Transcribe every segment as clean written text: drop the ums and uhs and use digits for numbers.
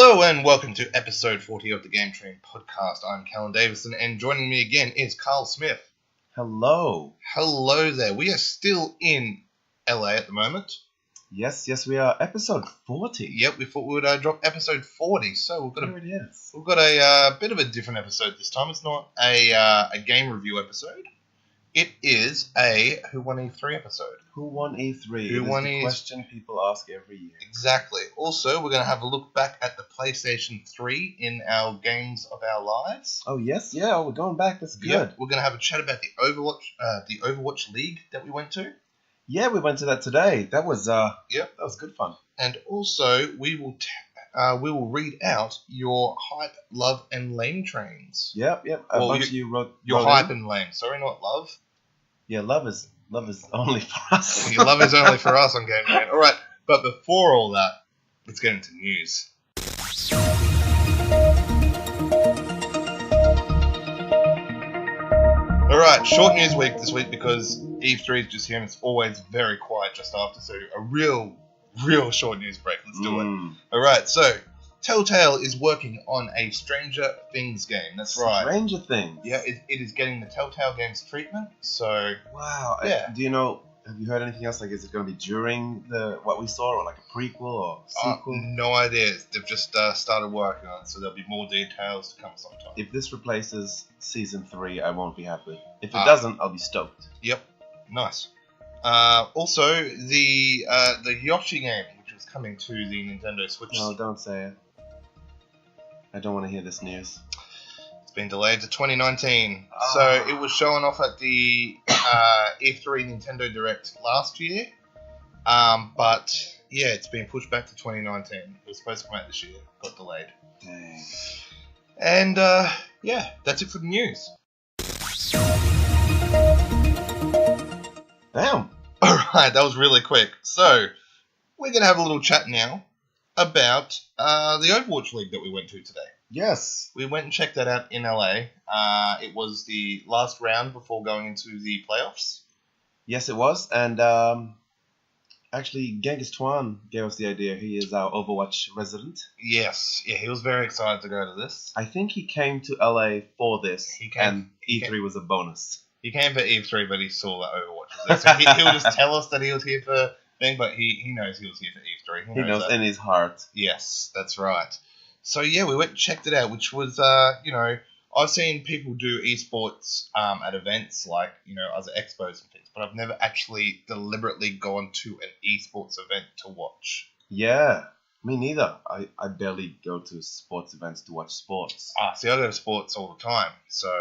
Hello and welcome to episode 40 of the Game Train podcast. I'm Callan Davison and joining me again is Carl Smith. Hello. Hello there. We are still in LA at the moment. Yes, we are. Episode 40. Yep, we thought we would drop episode 40. So we've got a bit of a different episode this time. It's not a game review episode. It is a Who Won E3 episode. Who won E3? Who won the question people ask every year. Exactly. Also, we're going to have a look back at the PlayStation 3 in our Games of Our Lives. Oh, yes? Yeah, we're going back. That's good. Yep. We're going to have a chat about the Overwatch League that we went to. Yeah, we went to that today. That was that was good fun. And also, we will read out your hype, love, and lame trains. Yep. A bunch of you wrote your hype and lame. Sorry, not love. Yeah, love is only for us. Your love is only for us on Game Train. All right, but before all that, let's get into news. All right, short news week this week because E3 is just here and it's always very quiet just after, so a real short news break. Let's do it. All right, so Telltale is working on a Stranger Things game. That's right. Stranger Things. Yeah, it is getting the Telltale Games treatment. So wow. Yeah. Have you heard anything else? Like, is it going to be during what we saw, or like a prequel or sequel? No idea. They've just started working on it, so there'll be more details to come sometime. If this replaces season 3, I won't be happy. If it doesn't, I'll be stoked. Yep. Nice. Also, the Yoshi game, which was coming to the Nintendo Switch. No, don't say it. I don't want to hear this news. It's been delayed to 2019. So it was showing off at the E3 Nintendo Direct last year. But yeah, it's been pushed back to 2019. It was supposed to come out this year. Got delayed. Dang. And yeah, that's it for the news. Damn. Alright, that was really quick. So, we're going to have a little chat now about the Overwatch League that we went to today. Yes. We went and checked that out in LA. It was the last round before going into the playoffs. Yes, it was. And actually, Genghis Twan gave us the idea. He is our Overwatch resident. Yes. Yeah, he was very excited to go to this. I think he came to LA for this, and E3 was a bonus. He came for E3, but he saw that Overwatch was there. So he'll just tell us that he was here for thing, but he knows he was here for E3. He knows in his heart. Yes, that's right. So yeah, we went and checked it out, which was, I've seen people do esports at events like, other expos and things, but I've never actually deliberately gone to an esports event to watch. Yeah, me neither. I barely go to sports events to watch sports. See, I go to sports all the time, so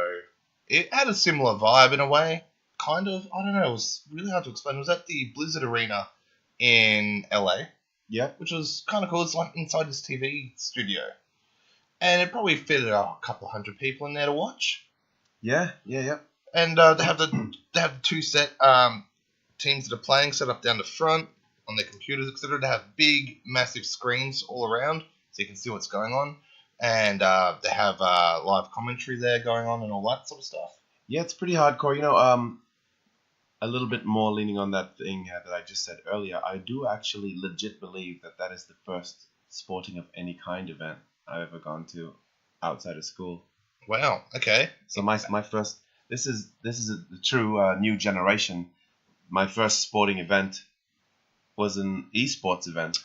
it had a similar vibe in a way, kind of. I don't know, it was really hard to explain. It was at the Blizzard Arena in LA. Yeah. Which was kind of cool. It's like inside this TV studio. And it probably fitted a couple of hundred people in there to watch. Yeah. And they have the two set teams that are playing set up down the front on their computers, etc. They have big, massive screens all around so you can see what's going on. And they have live commentary there going on and all that sort of stuff. Yeah, it's pretty hardcore. A little bit more leaning on that thing that I just said earlier. I do actually legit believe that is the first sporting of any kind event I've ever gone to outside of school. Wow. Okay. So my first. This is the true new generation. My first sporting event was an esports event.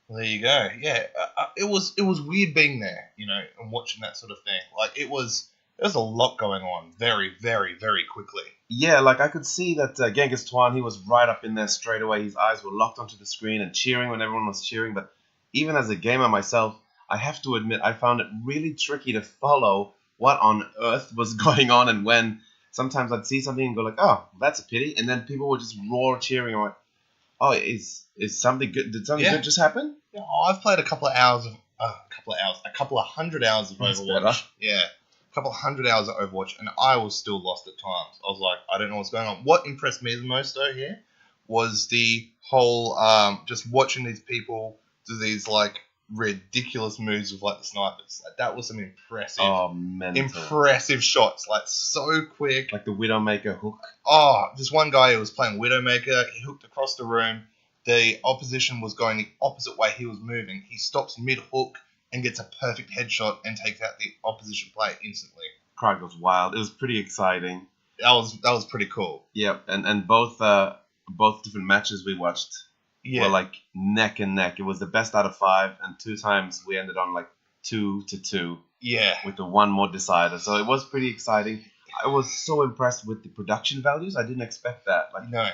Well, there you go. Yeah, it was weird being there, and watching that sort of thing. Like there was a lot going on very, very, very quickly. Yeah, like I could see that Genghis Twan, he was right up in there straight away. His eyes were locked onto the screen and cheering when everyone was cheering. But even as a gamer myself, I have to admit I found it really tricky to follow what on earth was going on and when. Sometimes I'd see something and go like, oh, that's a pity. And then people would just roar cheering. I'm like, oh, is something good? Did something good just happen? Yeah, I've played a couple of hundred hours of That's Overwatch. better. Yeah. Couple of 100 hours of Overwatch, and I was still lost at times. I was like, I don't know what's going on. What impressed me the most, though, here, was the whole, just watching these people do these, like, ridiculous moves with, like, the snipers. Like, that was some impressive shots. Like, so quick. Like the Widowmaker hook. Oh, this one guy who was playing Widowmaker, he hooked across the room. The opposition was going the opposite way he was moving. He stops mid-hook and gets a perfect headshot and takes out the opposition player instantly. Crowd goes wild. It was pretty exciting. That was pretty cool. Yep, and both different matches we watched were like neck and neck. It was the best out of 5, and 2 times we ended on like 2-2. Yeah. With the one more decider, so it was pretty exciting. I was so impressed with the production values. I didn't expect that. Like No.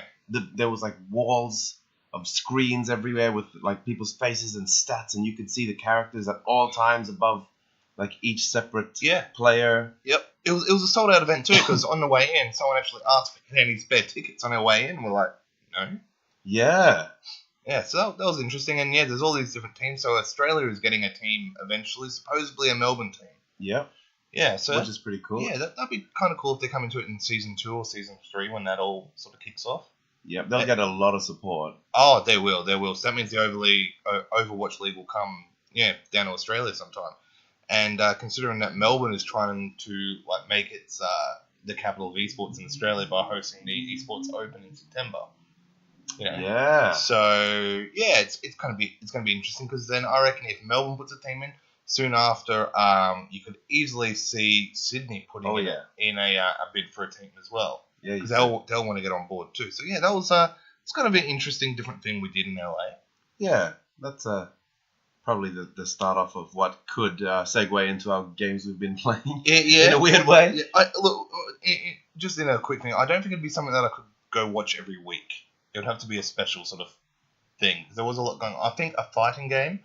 There was like walls of screens everywhere with like people's faces and stats, and you could see the characters at all times above like each separate player. Yep. It was a sold out event too, because on the way in, someone actually asked for any spare tickets on our way in. We're like, no. Yeah. Yeah, so that was interesting, and there's all these different teams. So Australia is getting a team eventually, supposedly a Melbourne team. Yep. Yeah, so which is pretty cool. Yeah, that'd be kind of cool if they come into it in season 2 or season 3 when that all sort of kicks off. Yep, they'll get a lot of support. Oh, they will. So that means the Overwatch League will come, down to Australia sometime. And considering that Melbourne is trying to like make its the capital of esports in Australia by hosting the Esports Open in September. Yeah. So it's gonna be interesting, because then I reckon if Melbourne puts a team in soon after, you could easily see Sydney putting in a bid for a team as well. Yeah, because they'll want to get on board too. So that was it's gonna be an interesting different thing we did in LA. Yeah, that's probably the start off of what could segue into our games we've been playing. Yeah, in a weird way. Yeah, look, just in a quick thing, I don't think it'd be something that I could go watch every week. It would have to be a special sort of thing. There was a lot going on. I think a fighting game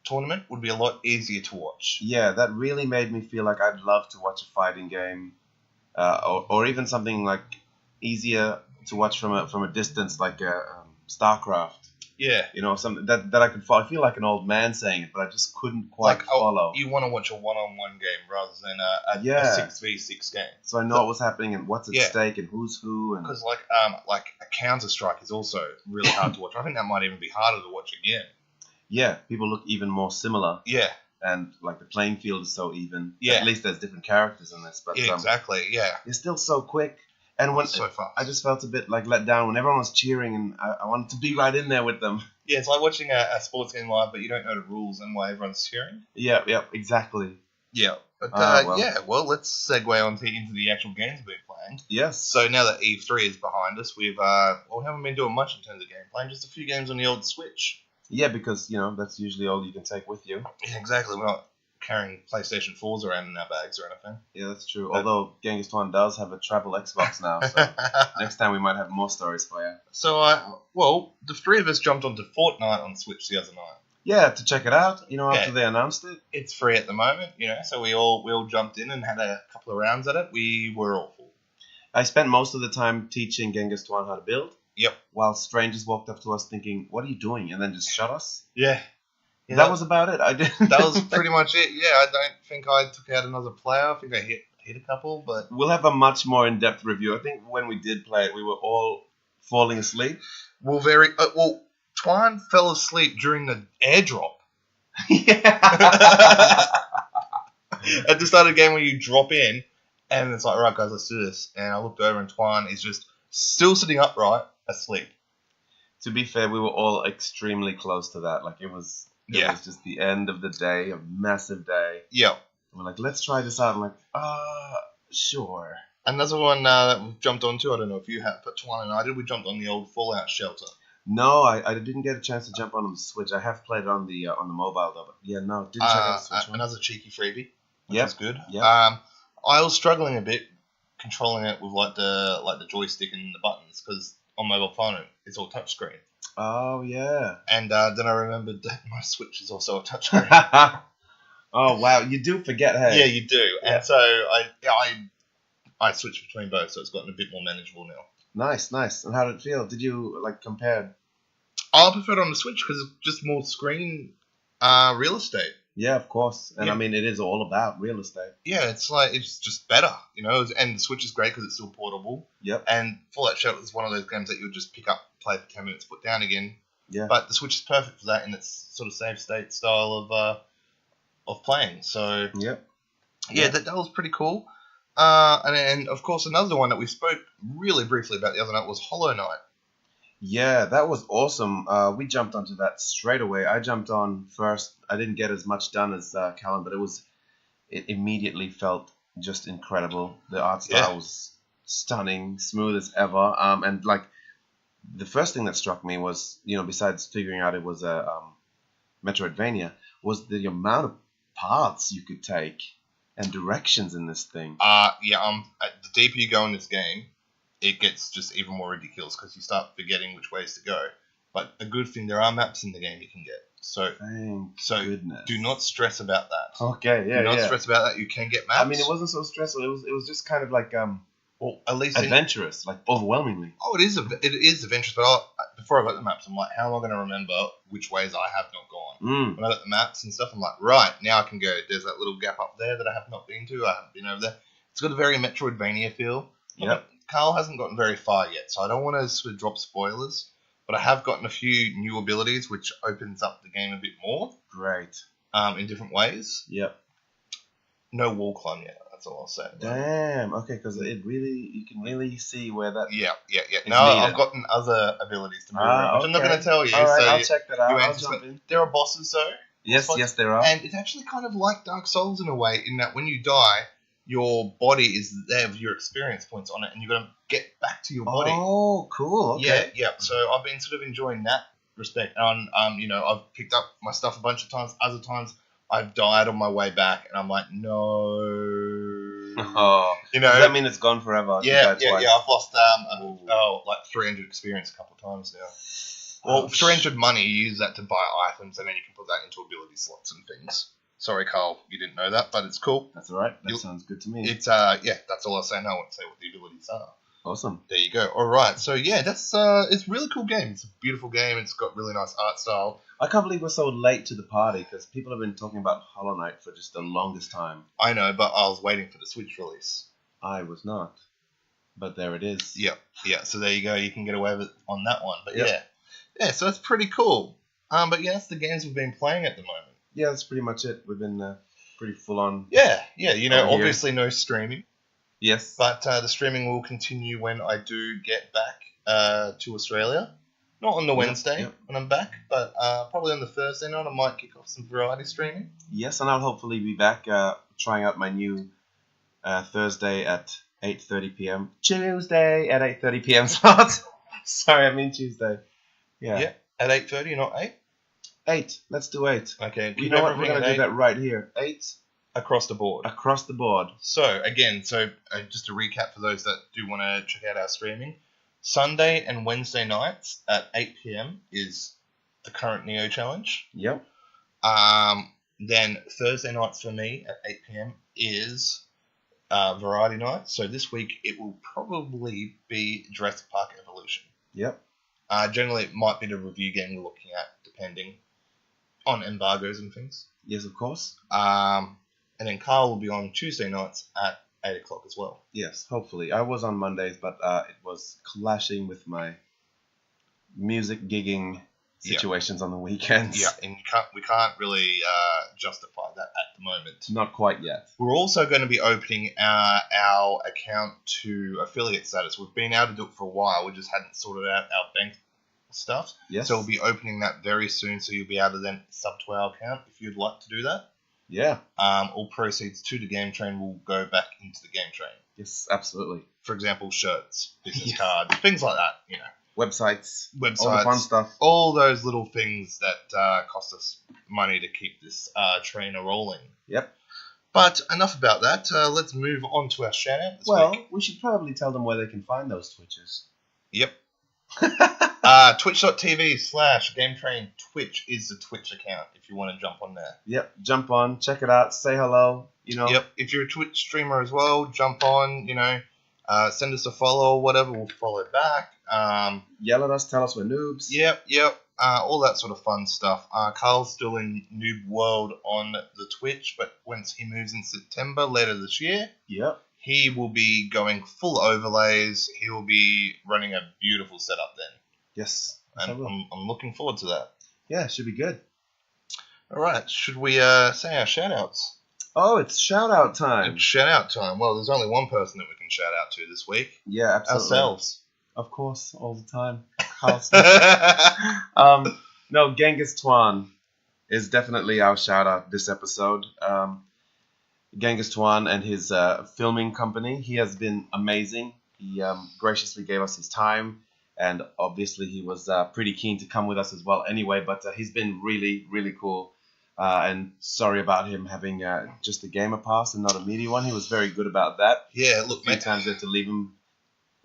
tournament would be a lot easier to watch. Yeah, that really made me feel like I'd love to watch a fighting game, or even something like easier to watch from a distance, like StarCraft. Yeah. Something that I could follow. I feel like an old man saying it, but I just couldn't quite follow. You want to watch a one-on-one game rather than a 6v6 game. So I know what's happening and what's at stake and who's who. Because like a Counter-Strike is also really hard to watch. I think that might even be harder to watch again. Yeah, people look even more similar. Yeah. And like the playing field is so even. Yeah. At least there's different characters in this. But exactly. Yeah. It's still so quick. And when so fast. I just felt a bit like let down when everyone was cheering, and I wanted to be right in there with them. Yeah, it's like watching a sports game live, but you don't know the rules and why everyone's cheering. Yeah, exactly. Yeah, but let's segue into the actual games we've been playing. Yes. So now that E3 is behind us, we haven't been doing much in terms of gameplay, just a few games on the old Switch. Yeah, because that's usually all you can take with you. Yeah, exactly. We're not carrying PlayStation 4s around in our bags or anything. Yeah, that's true. Although Genghis Twan does have a travel Xbox now, so next time we might have more stories for you. So, the 3 of us jumped onto Fortnite on Switch the other night. Yeah, to check it out, after they announced it. It's free at the moment, so we all jumped in and had a couple of rounds at it. We were awful. I spent most of the time teaching Genghis Twan how to build. Yep. While strangers walked up to us thinking, "What are you doing?" and then just shot us. Yeah. That was about it. That was pretty much it. Yeah, I don't think I took out another player. I think I hit a couple, but we'll have a much more in-depth review. I think when we did play it, we were all falling asleep. Well, Twan fell asleep during the airdrop. Yeah. At the start of the game, when you drop in, and it's like, all right, guys, let's do this. And I looked over, and Twan is just still sitting upright, asleep. To be fair, we were all extremely close to that. Like, it was just the end of the day, a massive day. Yeah. We're like, let's try this out. I'm like, sure. Another one that we jumped onto, I don't know if you have, but Twan and I did, we jumped on the old Fallout shelter. No, I didn't get a chance to jump on the Switch. I have played it on the mobile though, but didn't check out the Switch one. Another cheeky freebie, which is good. Yeah. I was struggling a bit controlling it with like the joystick and the buttons, because on mobile phone it's all touchscreen. Oh yeah. And then I remembered that my Switch is also a touchscreen. Oh wow, you do forget, hey? Yeah, you do. Yeah. And so I switched between both, so it's gotten a bit more manageable now. Nice. And how did it feel? Did you compare? I prefer it on the Switch because it's just more screen real estate. Yeah, of course. And I mean, it is all about real estate. Yeah, it's just better, and the Switch is great because it's still portable. Yep. And Fallout Shelter is one of those games that you would just pick up, play for 10 minutes, put down again. Yeah. But the Switch is perfect for that in its sort of save state style of playing. So yeah, that was pretty cool. And of course, another one that we spoke really briefly about the other night was Hollow Knight. Yeah, that was awesome. We jumped onto that straight away. I jumped on first. I didn't get as much done as Callum, but it immediately felt just incredible. The art Yeah. style was stunning, smooth as ever. And like the first thing that struck me was, besides figuring out it was a Metroidvania, was the amount of paths you could take and directions in this thing. Yeah. The deeper you go in this game, it gets just even more ridiculous because you start forgetting which ways to go. But a good thing, there are maps in the game you can get. So Goodness. do not stress about that. Okay, yeah, Do not yeah. stress about that. You can get maps. I mean, it wasn't so stressful. It was just kind of like well, at least adventurous, like overwhelmingly. it is adventurous. But before I got the maps, I'm like, how am I going to remember which ways I have not gone? When I got the maps and stuff, I'm like, right, now I can go. There's that little gap up there that I have not been to. I haven't been over there. It's got a very Metroidvania feel. Yep. Carl hasn't gotten very far yet, so I don't want to sort of drop spoilers. But I have gotten a few new abilities, which opens up the game a bit more. Great. In different ways. Yep. No wall climb yet. That's all I'll say. Damn. Okay, because you can really see where that. Yeah. It's No, needed. I've gotten other abilities to move around, which I'm not okay. going to tell you. All right, so I'll check that out. you I'll anticipate- jump in. There are bosses though. Yes, there are. And it's actually kind of like Dark Souls in a way, in that when you die, your body is there with your experience points on it, and you've got to get back to your body. Oh, cool. Okay. Yeah. So I've been sort of enjoying that respect. And I've picked up my stuff a bunch of times. Other times I've died on my way back, and I'm like, no. Oh, You know, does that mean it's gone forever? yeah. I've lost like 300 experience a couple of times now. Well, 300 money, you use that to buy items, and then you can put that into ability slots and things. Sorry, Carl, you didn't know that, but it's cool. That's all right. That sounds good to me. It's that's all I say. No, I won't say what the abilities are. Awesome. There you go. All right. So yeah, that's it's a really cool game. It's a beautiful game. It's got really nice art style. I can't believe we're so late to the party because people have been talking about Hollow Knight for just the longest time. I know, but I was waiting for the Switch release. I was not, but there it is. Yeah. So there you go. You can get away with it on that one. But Yep. yeah. So that's pretty cool. But yeah, that's the games we've been playing at the moment. Yeah, that's pretty much it. We've been pretty full on. Yeah. Over here. Obviously no streaming, Yes. but the streaming will continue when I do get back to Australia. Not on the Wednesday yep. when I'm back, but probably on the Thursday night I might kick off some variety streaming. Yes, and I'll hopefully be back trying out my new Thursday at 8:30 p.m. Tuesday at 8:30 p.m. slot. Sorry, I mean Tuesday. Yeah. At 8:30, not 8. 8. Let's do 8. Okay. You know what? We're gonna do that right here. 8 across the board. across the board. So again, just to recap for those that do want to check out our streaming, Sunday and Wednesday nights at 8 p.m. is the current Neo Challenge. Yep. Then Thursday nights for me at 8 p.m. is variety night. So this week it will probably be Jurassic Park Evolution. Yep. Generally, it might be the review game we're looking at, depending on embargoes and things. Yes, of course. And then Carl will be on Tuesday nights at 8 o'clock as well. Yes, hopefully. I was on Mondays, but it was clashing with my music gigging situations on the weekends. Yeah, and we can't really justify that at the moment. Not quite yet. We're also going to be opening our account to affiliate status. We've been able to do it for a while. We just hadn't sorted out our bank stuff. Yes. So we'll be opening that very soon, so you'll be able to then sub to our account if you'd like to do that. Yeah. All proceeds to the game train will go back into the game train. Yes, absolutely. For example, shirts, business cards, things like that, Websites. Websites. All the fun stuff. All those little things that cost us money to keep this train rolling. Yep. But enough about that. Let's move on to our shout-out this week. We should probably tell them where they can find those Twitches. Yep. Twitch.tv/GameTrain Twitch is the Twitch account if you want to jump on there. Yep. Jump on, check it out, say hello. Yep. If you're a Twitch streamer as well, jump on. Send us a follow or whatever. We'll follow back. Yell at us, tell us we're noobs. Yep. All that sort of fun stuff. Carl's still in Noob World on the Twitch, but once he moves in September later this year, Yep. he will be going full overlays. He will be running a beautiful setup then. Yes. And I'm looking forward to that. Yeah, it should be good. All right. Should we say our shout-outs? Oh, it's shout-out time. It's shout-out time. Well, there's only one person that we can shout out to this week. Yeah, absolutely. Ourselves. Of course, all the time. No, Genghis Tuan is definitely our shout out this episode. Genghis Tuan and his filming company. He has been amazing. He graciously gave us his time, and obviously he was pretty keen to come with us as well anyway, but he's been really, really cool. And sorry about him having just a gamer pass and not a media one. He was very good about that. Yeah, look, a few times we had to leave him.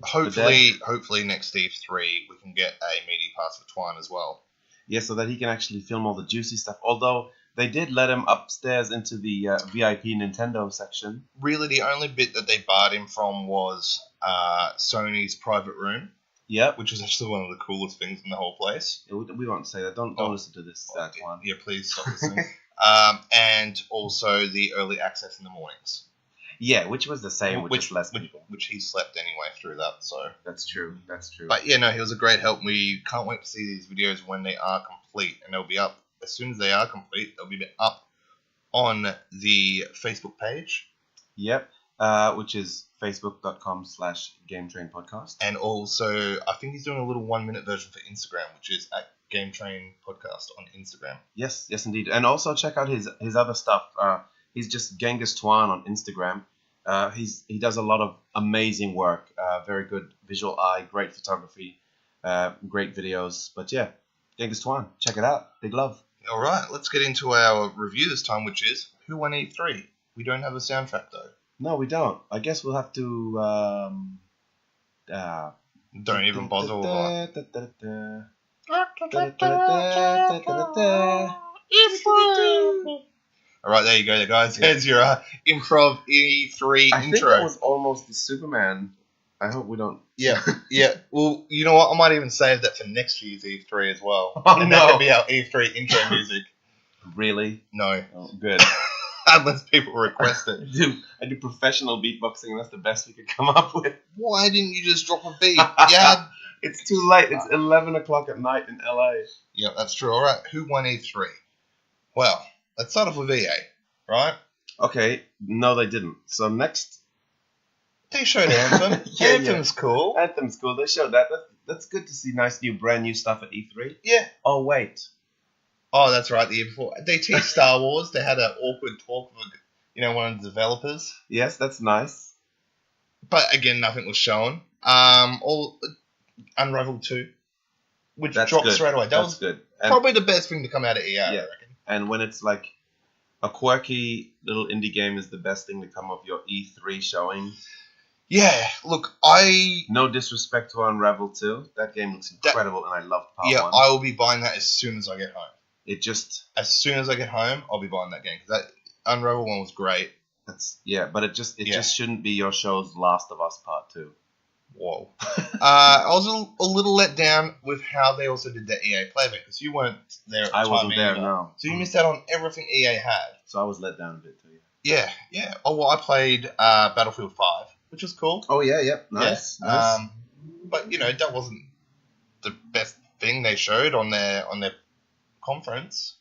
Hopefully next E3 we can get a media pass for Twine as well. Yeah, so that he can actually film all the juicy stuff. Although they did let him upstairs into the VIP Nintendo section. Really, the only bit that they barred him from was Sony's private room. Yep. Which was actually one of the coolest things in the whole place. Yeah, we won't say that. Don't listen to this one. Yeah, please stop listening. And also the early access in the mornings. Yeah, which was the same, with just less people. Which he slept anyway through that, so... That's true. But yeah, no, he was a great help. We can't wait to see these videos when they are complete. And they'll be up, as soon as they are complete, they'll be up on the Facebook page. Yep, which is facebook.com/GameTrainPodcast. And also, I think he's doing a little 1-minute version for Instagram, which is at GameTrainPodcast on Instagram. Yes, indeed. And also check out his other stuff. He's just Genghis Tuan on Instagram. He does a lot of amazing work. Very good visual eye, great photography, great videos. But yeah, Genghis Tuan, check it out. Big love. All right, let's get into our review this time, which is Who Won E3? We don't have a soundtrack though. No, we don't. I guess we'll have to. Don't even bother with that. Alright, there you go, guys. There's your improv E3 I intro. think that was almost the Superman. I hope we don't. Yeah. Well, you know what? I might even save that for next year's E3 as well. Oh, and no. that could be our E3 intro music. Really? No. Oh, good. Unless people request it. I do professional beatboxing, and that's the best we could come up with. Why didn't you just drop a beat? Yeah. It's too late. It's 11 o'clock at night in LA. Yeah, that's true. All right. Who won E3? Well, let's start off with EA, right? Okay. No, they didn't. So next. They showed Anthem. Anthem's cool. Anthem's cool. They showed that. That's good to see nice new, brand new stuff at E3. Yeah. Oh, wait. Oh, that's right. The year before. They teased Star Wars. They had an awkward talk with, one of the developers. Yes, that's nice. But again, nothing was shown. Unravel 2, which that's dropped good. straight away. That was good. Probably the best thing to come out of EA, I reckon. And when it's like a quirky little indie game is the best thing to come of your E3 showing. Yeah, look, No disrespect to Unravel 2. That game looks incredible, and I loved part 1. Yeah, I will be buying that as soon as I get home. As soon as I get home, I'll be buying that game. Because that Unravel 1 was great. But it just shouldn't be your show's Last of Us Part 2. Whoa. I was a little let down with how they also did the EA Play event, because you weren't there at the time. I wasn't there, no. So you missed out on everything EA had. So I was let down a bit too. Yeah. Oh, well, I played Battlefield 5, which was cool. Oh, yeah. Nice. But, that wasn't the best thing they showed on their conference.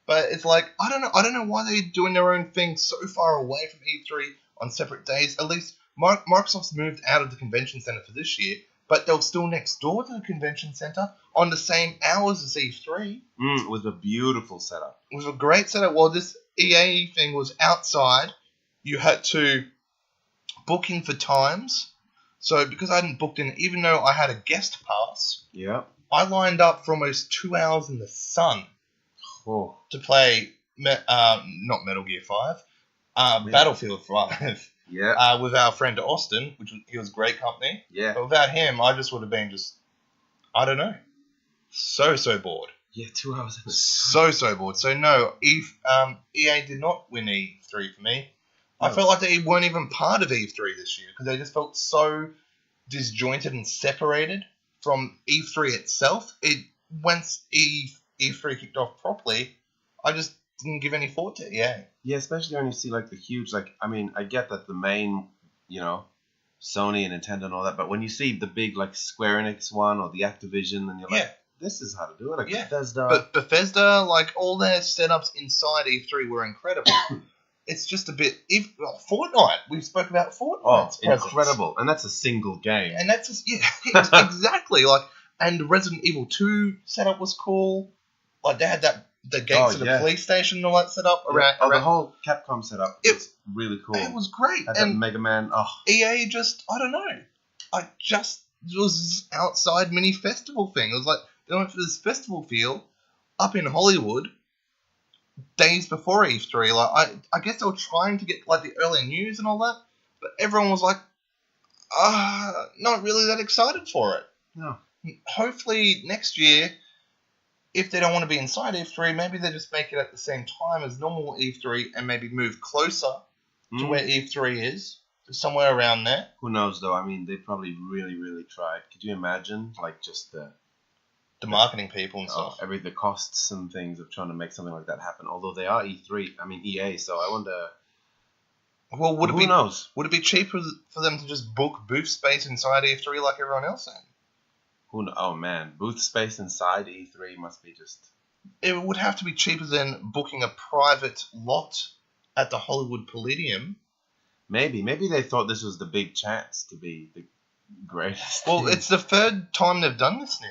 But it's like, I don't know why they're doing their own thing so far away from E3 on separate days. At least Microsoft's moved out of the convention center for this year, but they're still next door to the convention center on the same hours as E3. It was a beautiful setup. It was a great setup. Well, this EA thing was outside. You had to book in for times. So because I hadn't booked in, even though I had a guest pass, I lined up for almost 2 hours in the sun to play, not Metal Gear 5, Battlefield 5. With our friend Austin, he was great company. Yeah. But without him, I just would have been I don't know, so bored. Yeah, 2 hours. So bored. So no, EA did not win E3 for me. No. I felt like they weren't even part of E3 this year because they just felt so disjointed and separated from E3 itself. Once E3 kicked off properly, I just didn't give any thought to EA. Yeah, especially when you see the huge, I get that the main, Sony and Nintendo and all that, but when you see the big Square Enix one or the Activision, and you're like, this is how to do it. Bethesda. But Bethesda, all their setups inside E3 were incredible. it's just a bit. Fortnite. We spoke about Fortnite. Oh, incredible! And that's a single game. And that's just, exactly like. And Resident Evil 2 setup was cool. Like they had the gates to the police station and all that set up around. The whole Capcom setup was really cool. It was great. Had that Mega Man. Oh, EA just, I don't know. It was this outside mini festival thing. It was like they went for this festival feel up in Hollywood days before E3. Like I guess they were trying to get like the early news and all that, but everyone was like, not really that excited for it. No. Hopefully next year, if they don't want to be inside E3, maybe they just make it at the same time as normal E3 and maybe move closer to where E3 is, somewhere around there. Who knows though? I mean, they probably really, really tried. Could you imagine, like, just the marketing people and stuff? The costs and things of trying to make something like that happen. Although they are EA, so I wonder. Well, who knows? Would it be cheaper for them to just book booth space inside E3 like everyone else had? Oh man, booth space inside E3 must be just. It would have to be cheaper than booking a private lot at the Hollywood Palladium. Maybe they thought this was the big chance to be the greatest. Well, it's the third time they've done this now.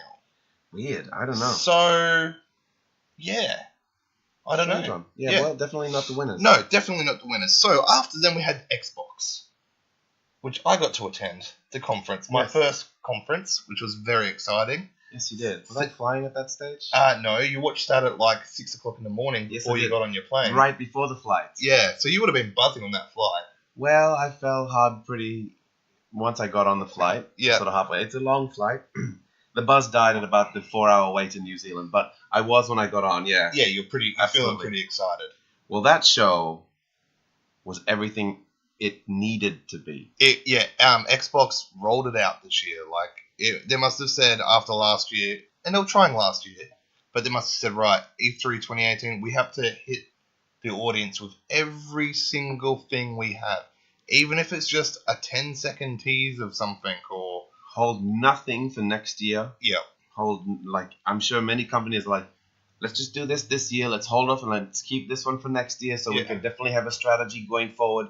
Weird, I don't know. So, yeah, I don't know. Yeah, well, definitely not the winners. No, definitely not the winners. So after them, we had Xbox, which I got to attend the conference, my first conference, which was very exciting. Yes, you did. Was I flying at that stage? No, you watched that at like 6 o'clock in the morning before you got on your plane. Right before the flight. Yeah, so you would have been buzzing on that flight. Well, I fell hard once I got on the flight. Yeah. Sort of halfway. It's a long flight. The buzz died at about the 4-hour wait in New Zealand, but I was when I got on, yeah. Yeah, you're feeling pretty excited. Well, that show was everything it needed to be. Xbox rolled it out this year. Like, they must have said after last year, and they were trying last year, but they must have said, right, E3 2018, we have to hit the audience with every single thing we have. Even if it's just a 10-second tease of something or... Hold nothing for next year. Yeah. I'm sure many companies are like, let's just do this year, let's hold off and let's keep this one for next year so we can definitely have a strategy going forward.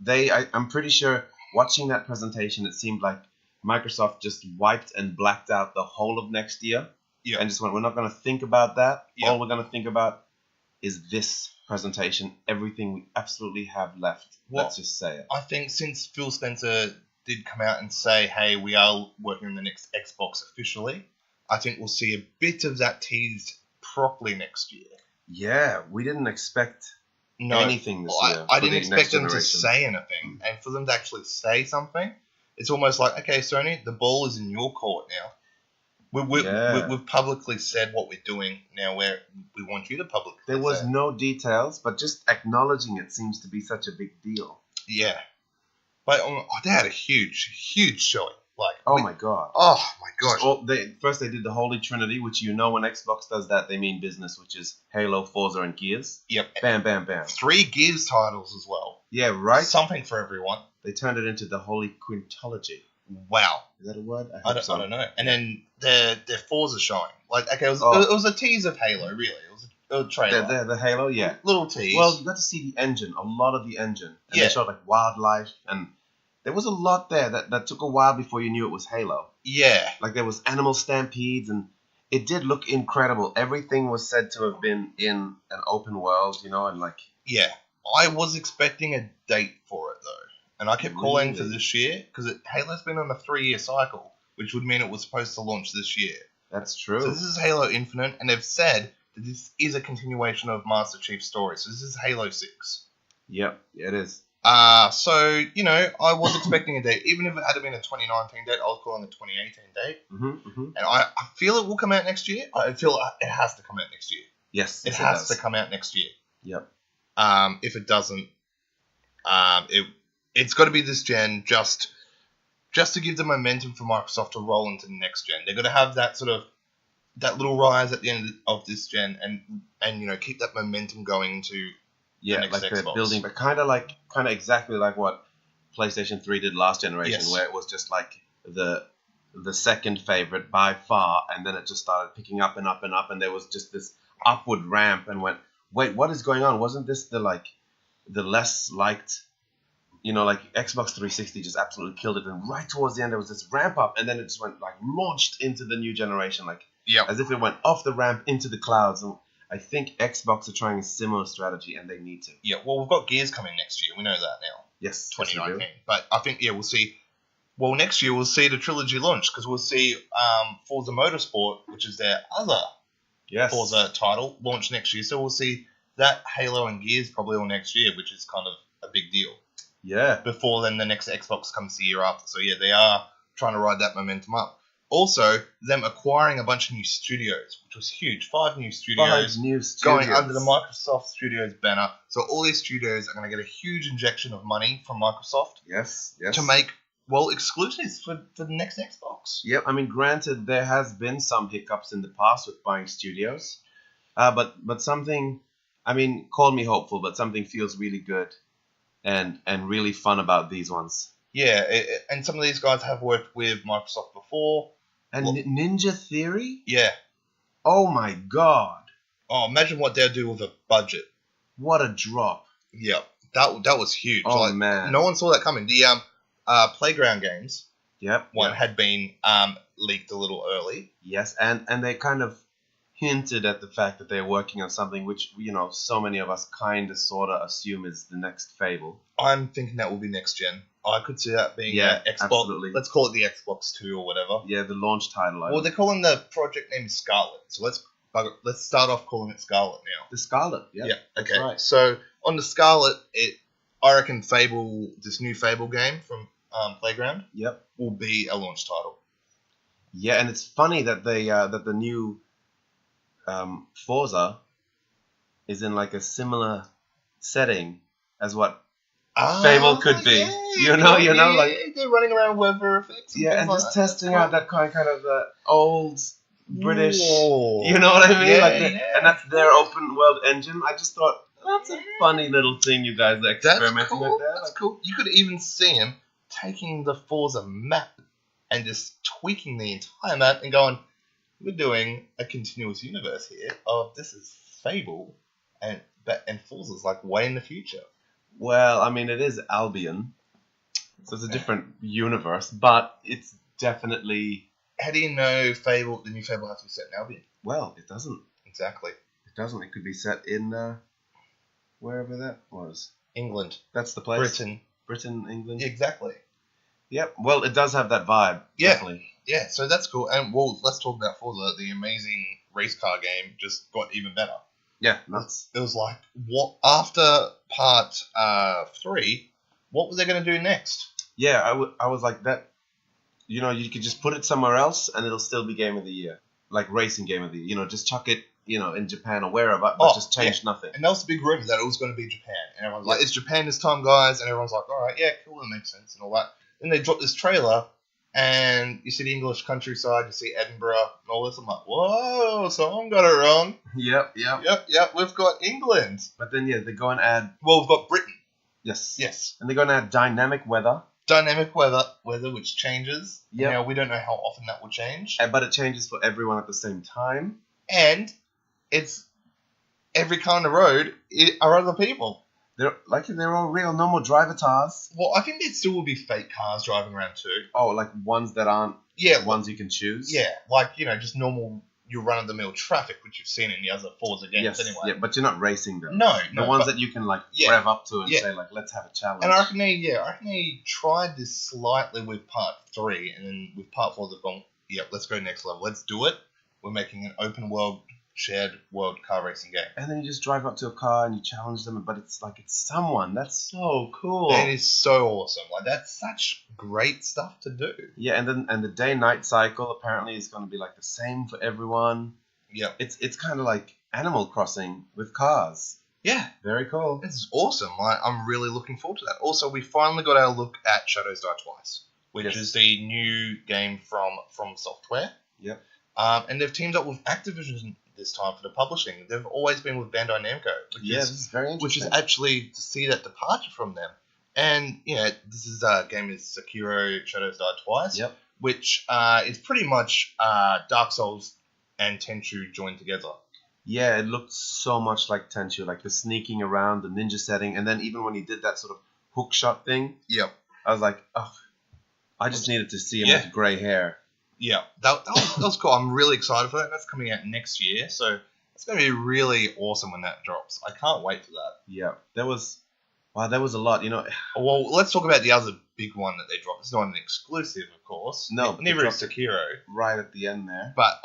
I'm pretty sure watching that presentation, it seemed like Microsoft just wiped and blacked out the whole of next year. Yeah. And just went, we're not going to think about that. Yeah. All we're going to think about is this presentation, everything we absolutely have left. Let's just say it. I think since Phil Spencer did come out and say, hey, we are working on the next Xbox officially, I think we'll see a bit of that teased properly next year. Yeah, we didn't expect anything this year. I didn't expect them to say anything. And for them to actually say something, it's almost like, okay, Sony, the ball is in your court now. We've publicly said what we're doing now. We want you to publicly There was no details, but just acknowledging it seems to be such a big deal. Yeah. But they had a huge, huge showing. My god. Oh my gosh. First they did the Holy Trinity, which when Xbox does that, they mean business, which is Halo, Forza, and Gears. Yep. Bam, bam, bam. 3 Gears titles as well. Yeah, right? Something for everyone. They turned it into the Holy Quintology. Wow. Is that a word? I don't know. And then their Forza showing. It was a tease of Halo, really. It was a trailer. The Halo, yeah. Little tease. Well, you got to see the engine, a lot of the engine. And they showed wildlife, and there was a lot there that took a while before you knew it was Halo. Yeah. There was animal stampedes, and it did look incredible. Everything was said to have been in an open world, and Yeah. I was expecting a date for it, though. And I kept calling for this year, because Halo's been on a 3-year cycle, which would mean it was supposed to launch this year. That's true. So this is Halo Infinite, and they've said that this is a continuation of Master Chief's story. So this is Halo 6. Yep, it is. So, I was expecting a date. Even if it had been a 2019 date, I was calling a 2018 date. And I feel it will come out next year. I feel it has to come out next year. Yes, it has to come out next year. Yep. If it doesn't, it's got to be this gen just to give the momentum for Microsoft to roll into the next gen. They're going to have that that little rise at the end of this gen and keep that momentum going into the next Xbox. They're building, but kind of exactly like what PlayStation 3 did last generation, where it was just the second favorite by far, and then it just started picking up and up and up, and there was just this upward ramp, and went, wait, what is going on? Wasn't this the the less liked. Like Xbox 360 just absolutely killed it, and right towards the end there was this ramp up, and then it just went like launched into the new generation, like as if it went off the ramp into the clouds. And I think Xbox are trying a similar strategy, and they need to. Yeah, well, we've got Gears coming next year. We know that now. Yes, 2019. But I think we'll see. Well, next year we'll see the trilogy launch because we'll see Forza Motorsport, which is their other Forza title, launch next year. So we'll see that, Halo and Gears probably all next year, which is kind of a big deal. Yeah. Before then, the next Xbox comes the year after. So, yeah, they are trying to ride that momentum up. Also, them acquiring a bunch of new studios, which was huge. 5 new studios. Going under the Microsoft Studios banner. So all these studios are going to get a huge injection of money from Microsoft. Yes. To make, exclusives for the next Xbox. Yep. I mean, granted, there has been some hiccups in the past with buying studios. But something, call me hopeful, but something feels really good. And really fun about these ones. Yeah, and some of these guys have worked with Microsoft before. And Ninja Theory? Yeah. Oh my god. Oh, imagine what they'll do with a budget. What a drop. Yeah, that was huge. Oh, man. No one saw that coming. The Playground games one had been leaked a little early. Yes, and they kind of hinted at the fact that they're working on something which, so many of us kind of sort of assume is the next Fable. I'm thinking that will be next gen. I could see that being Xbox. Absolutely. Let's call it the Xbox 2 or whatever. Yeah, the launch title. Well, they're calling the project name Scarlet. So let's start off calling it Scarlet now. The Scarlet, yeah. Okay. Right. So on the Scarlet, I reckon this new Fable game from Playground will be a launch title. Yeah, and it's funny that the new Forza is in like a similar setting as what Fable could be. They're running around weather effects. And just testing out that kind of old British. You know what I mean? And that's their open world engine. I just thought that's a funny little thing you guys are experimenting with there. That's cool. You could even see him taking the Forza map and just tweaking the entire map and going, we're doing a continuous universe here of this is Fable and Forza's like way in the future. Well, it is Albion, so it's a different universe, but it's definitely... How do you know the new Fable has to be set in Albion? Well, it doesn't. Exactly. It doesn't. It could be set in wherever that was. England. That's the place. Britain, England. Exactly. Yep. Well, it does have that vibe. Yeah. Definitely. Yeah, so that's cool. And let's talk about Forza. The amazing race car game just got even better. Yeah, nuts. It was like, what after part 3, what were they going to do next? Yeah, I was like that. You could just put it somewhere else and it'll still be Game of the Year, like racing Game of the Year. Just chuck it, in Japan or wherever, but just change nothing. And that was the big rumor that it was going to be Japan, and everyone's like, "It's Japan this time, guys!" And everyone's like, "All right, yeah, cool, that makes sense," and all that. Then they dropped this trailer. And you see the English countryside, you see Edinburgh and all this. I'm like, whoa, someone got it wrong. Yep, we've got England. But then, they go and add... Well, we've got Britain. Yes. And they go and add dynamic weather. Dynamic weather which changes. Yeah. Now, we don't know how often that will change. But it changes for everyone at the same time. And it's every car on the road are other people. They're all real normal driver cars. Well, I think there still will be fake cars driving around too. Oh, like ones that aren't ones you can choose? Yeah, like, just normal, your run-of-the-mill traffic, which you've seen in the other Forza games anyway. Yeah, but you're not racing them. No. The ones that you can, rev up to and say, let's have a challenge. And I reckon they tried this slightly with Part 3, and then with Part 4 they've gone, let's go next level. Let's do it. We're making an open world, shared world car racing game. And then you just drive up to a car and you challenge them, but it's like it's someone. That's so cool. It is so awesome. That's such great stuff to do. Yeah, and the day-night cycle apparently is going to be the same for everyone. Yeah. It's kind of like Animal Crossing with cars. Yeah. Very cool. It's awesome. I'm really looking forward to that. Also, we finally got our look at Shadows Die Twice, which is the new game from Software. Yep. And they've teamed up with Activision this time for the publishing. They've always been with Bandai Namco, this is very interesting. Which is actually to see that departure from them. And this is a game is Sekiro Shadows Die Twice, which is pretty much Dark Souls and Tenchu joined together. Yeah, it looked so much like Tenchu, like the sneaking around, the ninja setting, and then even when he did that sort of hook shot thing, Yep. I was like, oh, I just needed to see him Yeah. with grey hair. Yeah, that was cool. I'm really excited for that. That's coming out next year, so it's going to be really awesome when that drops. I can't wait for that. Yeah, there was a lot, you know. Well, let's talk about the other big one that they dropped. It's not an exclusive, of course. No, neither they is dropped Sekiro. Right at the end there, But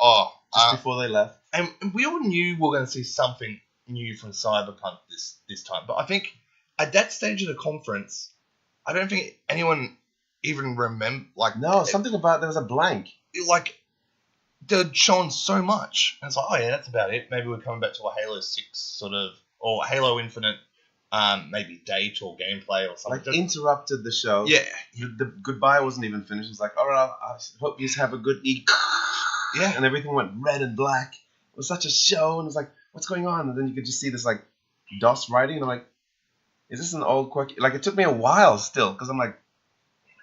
just before they left. and we all knew we were going to see something new from Cyberpunk this time. But I think at that stage of the conference, I don't think anyone even remember Something about there was a blank. Like they'd shown so much, and it's like, oh yeah, that's about it. Maybe we're coming back to a Halo 6 sort of, or Halo Infinite, maybe date or gameplay or something. Like interrupted the show. Yeah, the goodbye wasn't even finished. It was like, all right, I hope you have a good eat. Yeah, and everything went red and black. It was such a show, and it was like, what's going on? And then you could just see this like DOS writing, and I'm like, is this an old quirky? Like it took me a while still, because I'm like,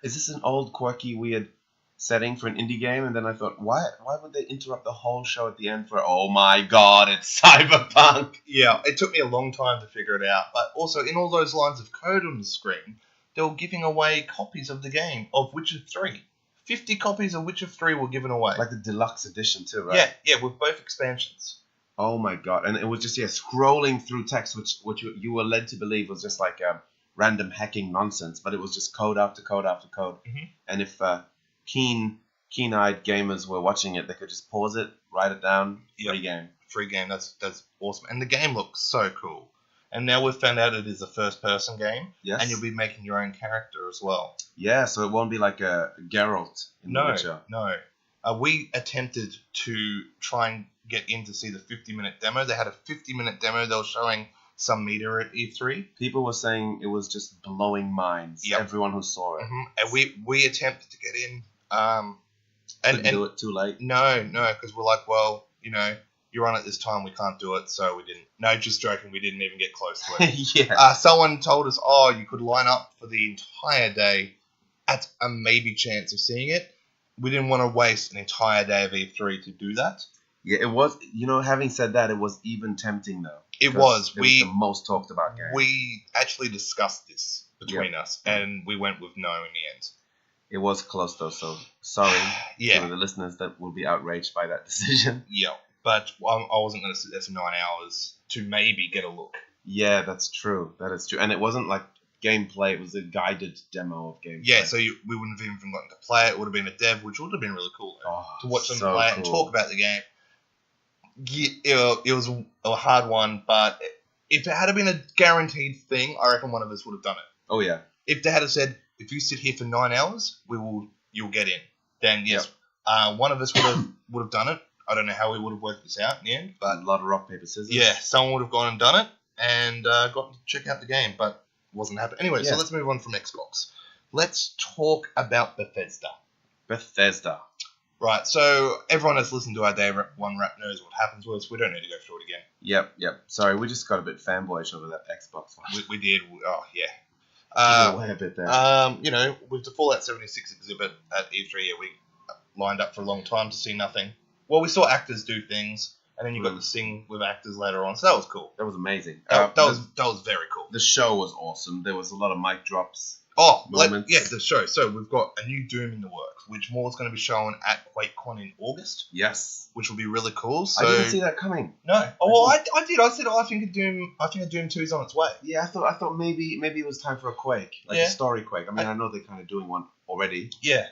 is this an old quirky weird setting for an indie game? And then I thought, why would they interrupt the whole show at the end for, oh my god, it's Cyberpunk? Yeah, it took me a long time to figure it out. But also, in all those lines of code on the screen, they were giving away copies of the game of Witcher 3. 50 copies of Witcher 3 were given away. Like the deluxe edition too, right? Yeah, with both expansions. Oh my god. And it was just, scrolling through text, which you were led to believe was just like random hacking nonsense, but it was just code after code after code. Mm-hmm. And if keen-eyed gamers were watching it, they could just pause it, write it down, free game. Free game, that's awesome. And the game looks so cool. And now we've found out it is a first-person game, Yes. and you'll be making your own character as well. Yeah, so it won't be like a Geralt in The Witcher. No. We attempted to try and get in to see the 50-minute demo. They had a 50-minute demo. They were showing some meter at E3. People were saying it was just blowing minds. Yep. Everyone who saw it. Mm-hmm. And we attempted to get in. Couldn't do it too late. No, because we're like, well, you're on at this time, we can't do it, so we didn't. No, just joking, we didn't even get close to it. Yeah. Someone told us, you could line up for the entire day at a maybe chance of seeing it. We didn't want to waste an entire day of E3 to do that. Yeah, it was, having said that, it was even tempting though. It was. It was the most talked about game. We actually discussed this between us, and we went with no in the end. It was close though, so sorry Yeah. to the listeners that will be outraged by that decision. Yeah, but I wasn't going to sit there for 9 hours to maybe get a look. Yeah, that's true. That is true. And it wasn't like gameplay, it was a guided demo of gameplay. Yeah, so we wouldn't have even gotten to play it. It would have been a dev, which would have been really cool to watch them play it and talk about the game. Yeah, it was a hard one, but if it had been a guaranteed thing, I reckon one of us would have done it. Oh yeah. If they had said, if you sit here for 9 hours, you'll get in. Then yes, one of us would have done it. I don't know how we would have worked this out in the end, but a lot of rock paper scissors. Yeah, someone would have gone and done it and got to check out the game, but it wasn't happening. Anyway, so let's move on from Xbox. Let's talk about Bethesda. Right, so everyone that's listened to our Day One Wrap knows what happens with us. We don't need to go through it again. Yep. Sorry, we just got a bit fanboyish over that Xbox one. We did. Oh, yeah. Way a bit there. With the Fallout 76 exhibit at E3, we lined up for a long time to see nothing. Well, we saw actors do things, and then you got to sing with actors later on, so that was cool. That was amazing. That was very cool. The show was awesome. There was a lot of mic drops. The show. So we've got a new Doom in the works, which more is going to be shown at QuakeCon in August. Yes, which will be really cool. So I didn't see that coming. No. Oh well, I did. I said, I think a Doom 2 is on its way. Yeah, I thought maybe it was time for a Quake, like a story Quake. I mean, I know they're kind of doing one already. Yeah.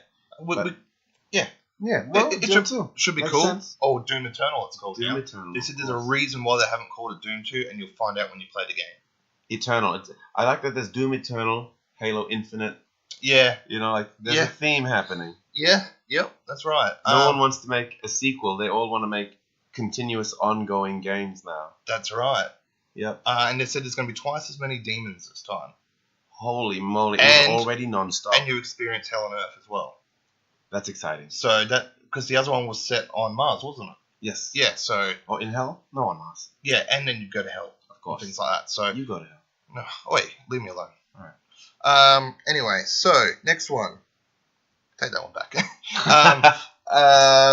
Yeah. Well, it should be Makes cool. sense. Oh, Doom Eternal, it's called Doom now. Eternal. They said there's a reason why they haven't called it Doom 2, and you'll find out when you play the game. Eternal. I like that there's Doom Eternal, Halo Infinite. Yeah. There's a theme happening. Yeah. Yep. That's right. No one wants to make a sequel. They all want to make continuous, ongoing games now. That's right. Yep. And they said there's going to be twice as many demons this time. Holy moly! It was already non-stop. And you experience Hell on Earth as well. That's exciting. So because the other one was set on Mars, wasn't it? Yes. Yeah. So. Or in Hell? No, on Mars. Yeah, and then you go to Hell, of course. Things like that. So you go to Hell. No, wait, leave me alone. All right. Anyway, so next one. Take that one back.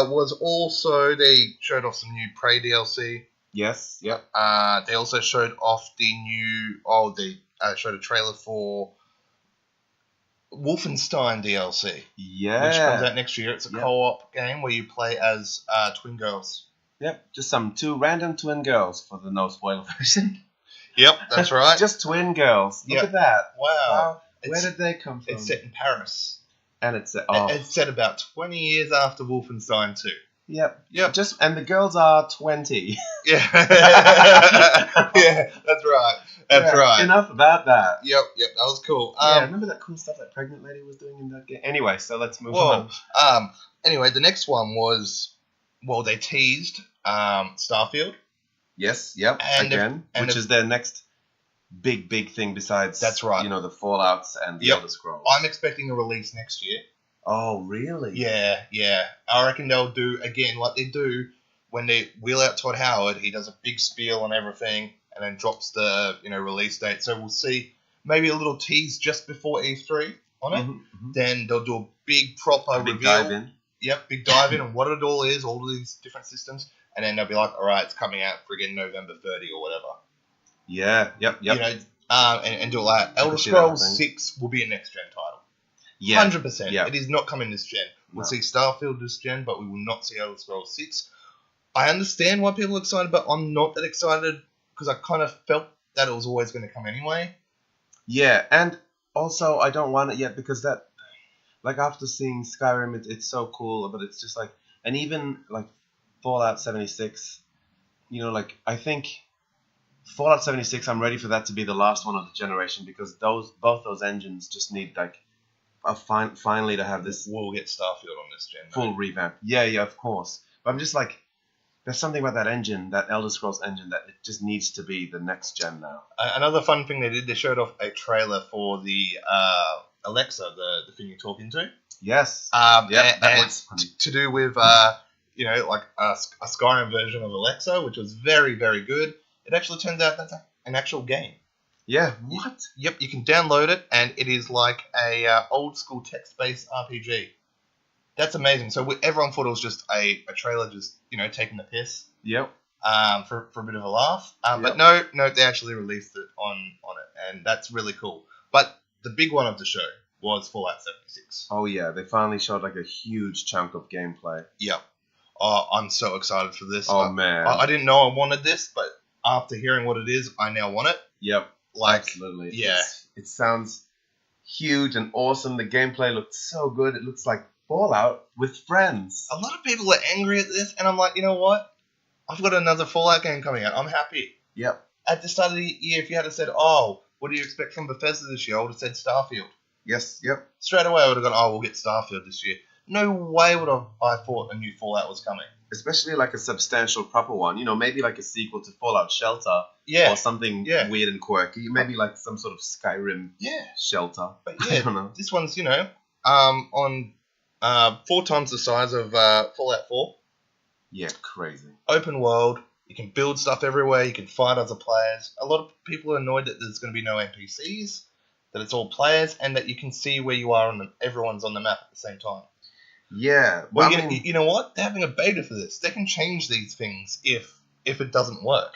Was also they showed off some new Prey DLC. Yes. Yep. They also showed off the new. They showed a trailer for Wolfenstein DLC, which comes Yeah. out next year. It's a Yep. co-op game where you play as twin girls. Yep. Just some two random twin girls for the no spoiler version. Yep, that's right. Just twin girls. Look Yep. at that. Wow. Where did they come from? It's set in Paris. And it's It's set about 20 years after Wolfenstein 2. Yep. Yep. And the girls are 20. Yeah. Yeah, that's right. That's right. Enough about that. Yep, that was cool. Yeah, remember that cool stuff that pregnant lady was doing in that game? Anyway, so let's move on. Anyway, the next one was, they teased Starfield. Yes, yep, which is their next big thing besides, that's right, the Fallouts and the Elder Scrolls. I'm expecting a release next year. Oh, really? Yeah. I reckon they'll do, again, like they do when they wheel out Todd Howard. He does a big spiel on everything and then drops the, release date. So we'll see maybe a little tease just before E3 on it. Mm-hmm. Then they'll do a big proper big reveal. Dive in. Yep, big dive in and what it all is, all of these different systems. And then they'll be like, all right, it's coming out friggin' November 30 or whatever. Yeah, yep. And do all that. Elder Scrolls 6 will be a next-gen title. Yeah. 100%. Yeah. It is not coming this gen. We'll see Starfield this gen, but we will not see Elder Scrolls 6. I understand why people are excited, but I'm not that excited because I kind of felt that it was always going to come anyway. Yeah, and also I don't want it yet because that, like after seeing Skyrim, it's so cool, but it's just like, and even like Fallout 76, I think Fallout 76, I'm ready for that to be the last one of the generation because both those engines just need finally to have this. We'll get Starfield on this gen. Full revamp. Yeah, of course. But I'm just like, there's something about that engine, that Elder Scrolls engine, that it just needs to be the next gen now. Another fun thing they did, they showed off a trailer for the Alexa, the thing you talk into. Yes. And it's to do with like a Skyrim version of Alexa, which was very, very good. It actually turns out that's an actual game. Yeah. What? Yep, you can download it, and it is like a old school text-based RPG. That's amazing. So everyone thought it was just a trailer, just taking the piss. Yep. For a bit of a laugh. But no, they actually released it on it, and that's really cool. But the big one of the show was Fallout 76. Oh yeah, they finally showed like a huge chunk of gameplay. Yep. Oh, I'm so excited for this. Oh man. I didn't know I wanted this, but after hearing what it is, I now want it. Yep. Absolutely. Yeah. It sounds huge and awesome. The gameplay looked so good. It looks like Fallout with friends. A lot of people are angry at this, and I'm like, you know what? I've got another Fallout game coming out. I'm happy. Yep. At the start of the year, if you had said, oh, what do you expect from Bethesda this year? I would have said Starfield. Yes, yep. Straight away, I would have gone, oh, we'll get Starfield this year. No way would I thought a new Fallout was coming. Especially like a substantial proper one. Maybe like a sequel to Fallout Shelter. Yeah. Or something weird and quirky. Maybe like some sort of Skyrim shelter. But I don't know. This one's, on 4 times the size of Fallout 4. Yeah, crazy. Open world. You can build stuff everywhere. You can fight other players. A lot of people are annoyed that there's going to be no NPCs, that it's all players, and that you can see where you are and everyone's on the map at the same time. Yeah. Well, you know what? They're having a beta for this. They can change these things if it doesn't work.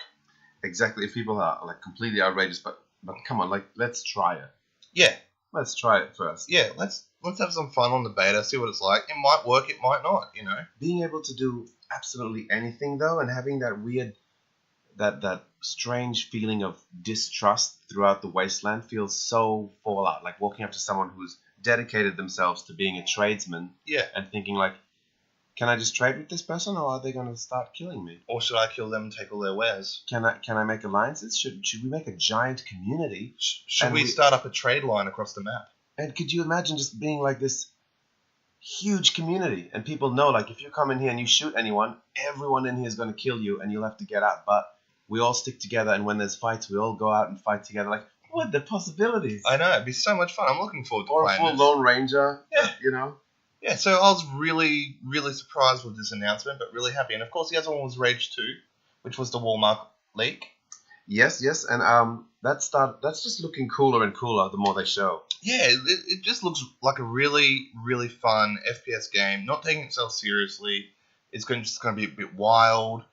Exactly. If people are like completely outrageous, but come on, let's try it. Yeah. Let's try it first. Yeah. Let's have some fun on the beta. See what it's like. It might work. It might not. Being able to do absolutely anything though, and having that weird, that strange feeling of distrust throughout the wasteland feels so Fallout. Like walking up to someone who's dedicated themselves to being a tradesman. Yeah. And thinking like, can I just trade with this person, or are they going to start killing me? Or should I kill them and take all their wares? Can I make alliances? Should we make a giant community? Should we start up a trade line across the map? And could you imagine just being like this huge community, and people know like if you come in here and you shoot anyone, everyone in here is going to kill you, and you'll have to get out. But we all stick together, and when there's fights, we all go out and fight together. Like, what are the possibilities? I know, it'd be so much fun. I'm looking forward to playing this. Or a full Lone Ranger. Yeah. Yeah, so I was really, really surprised with this announcement, but really happy. And of course, the other one was Rage 2, which was the Walmart leak. Yes, and that's just looking cooler and cooler the more they show. Yeah, it just looks like a really, really fun FPS game, not taking itself seriously. It's just going to be a bit wild.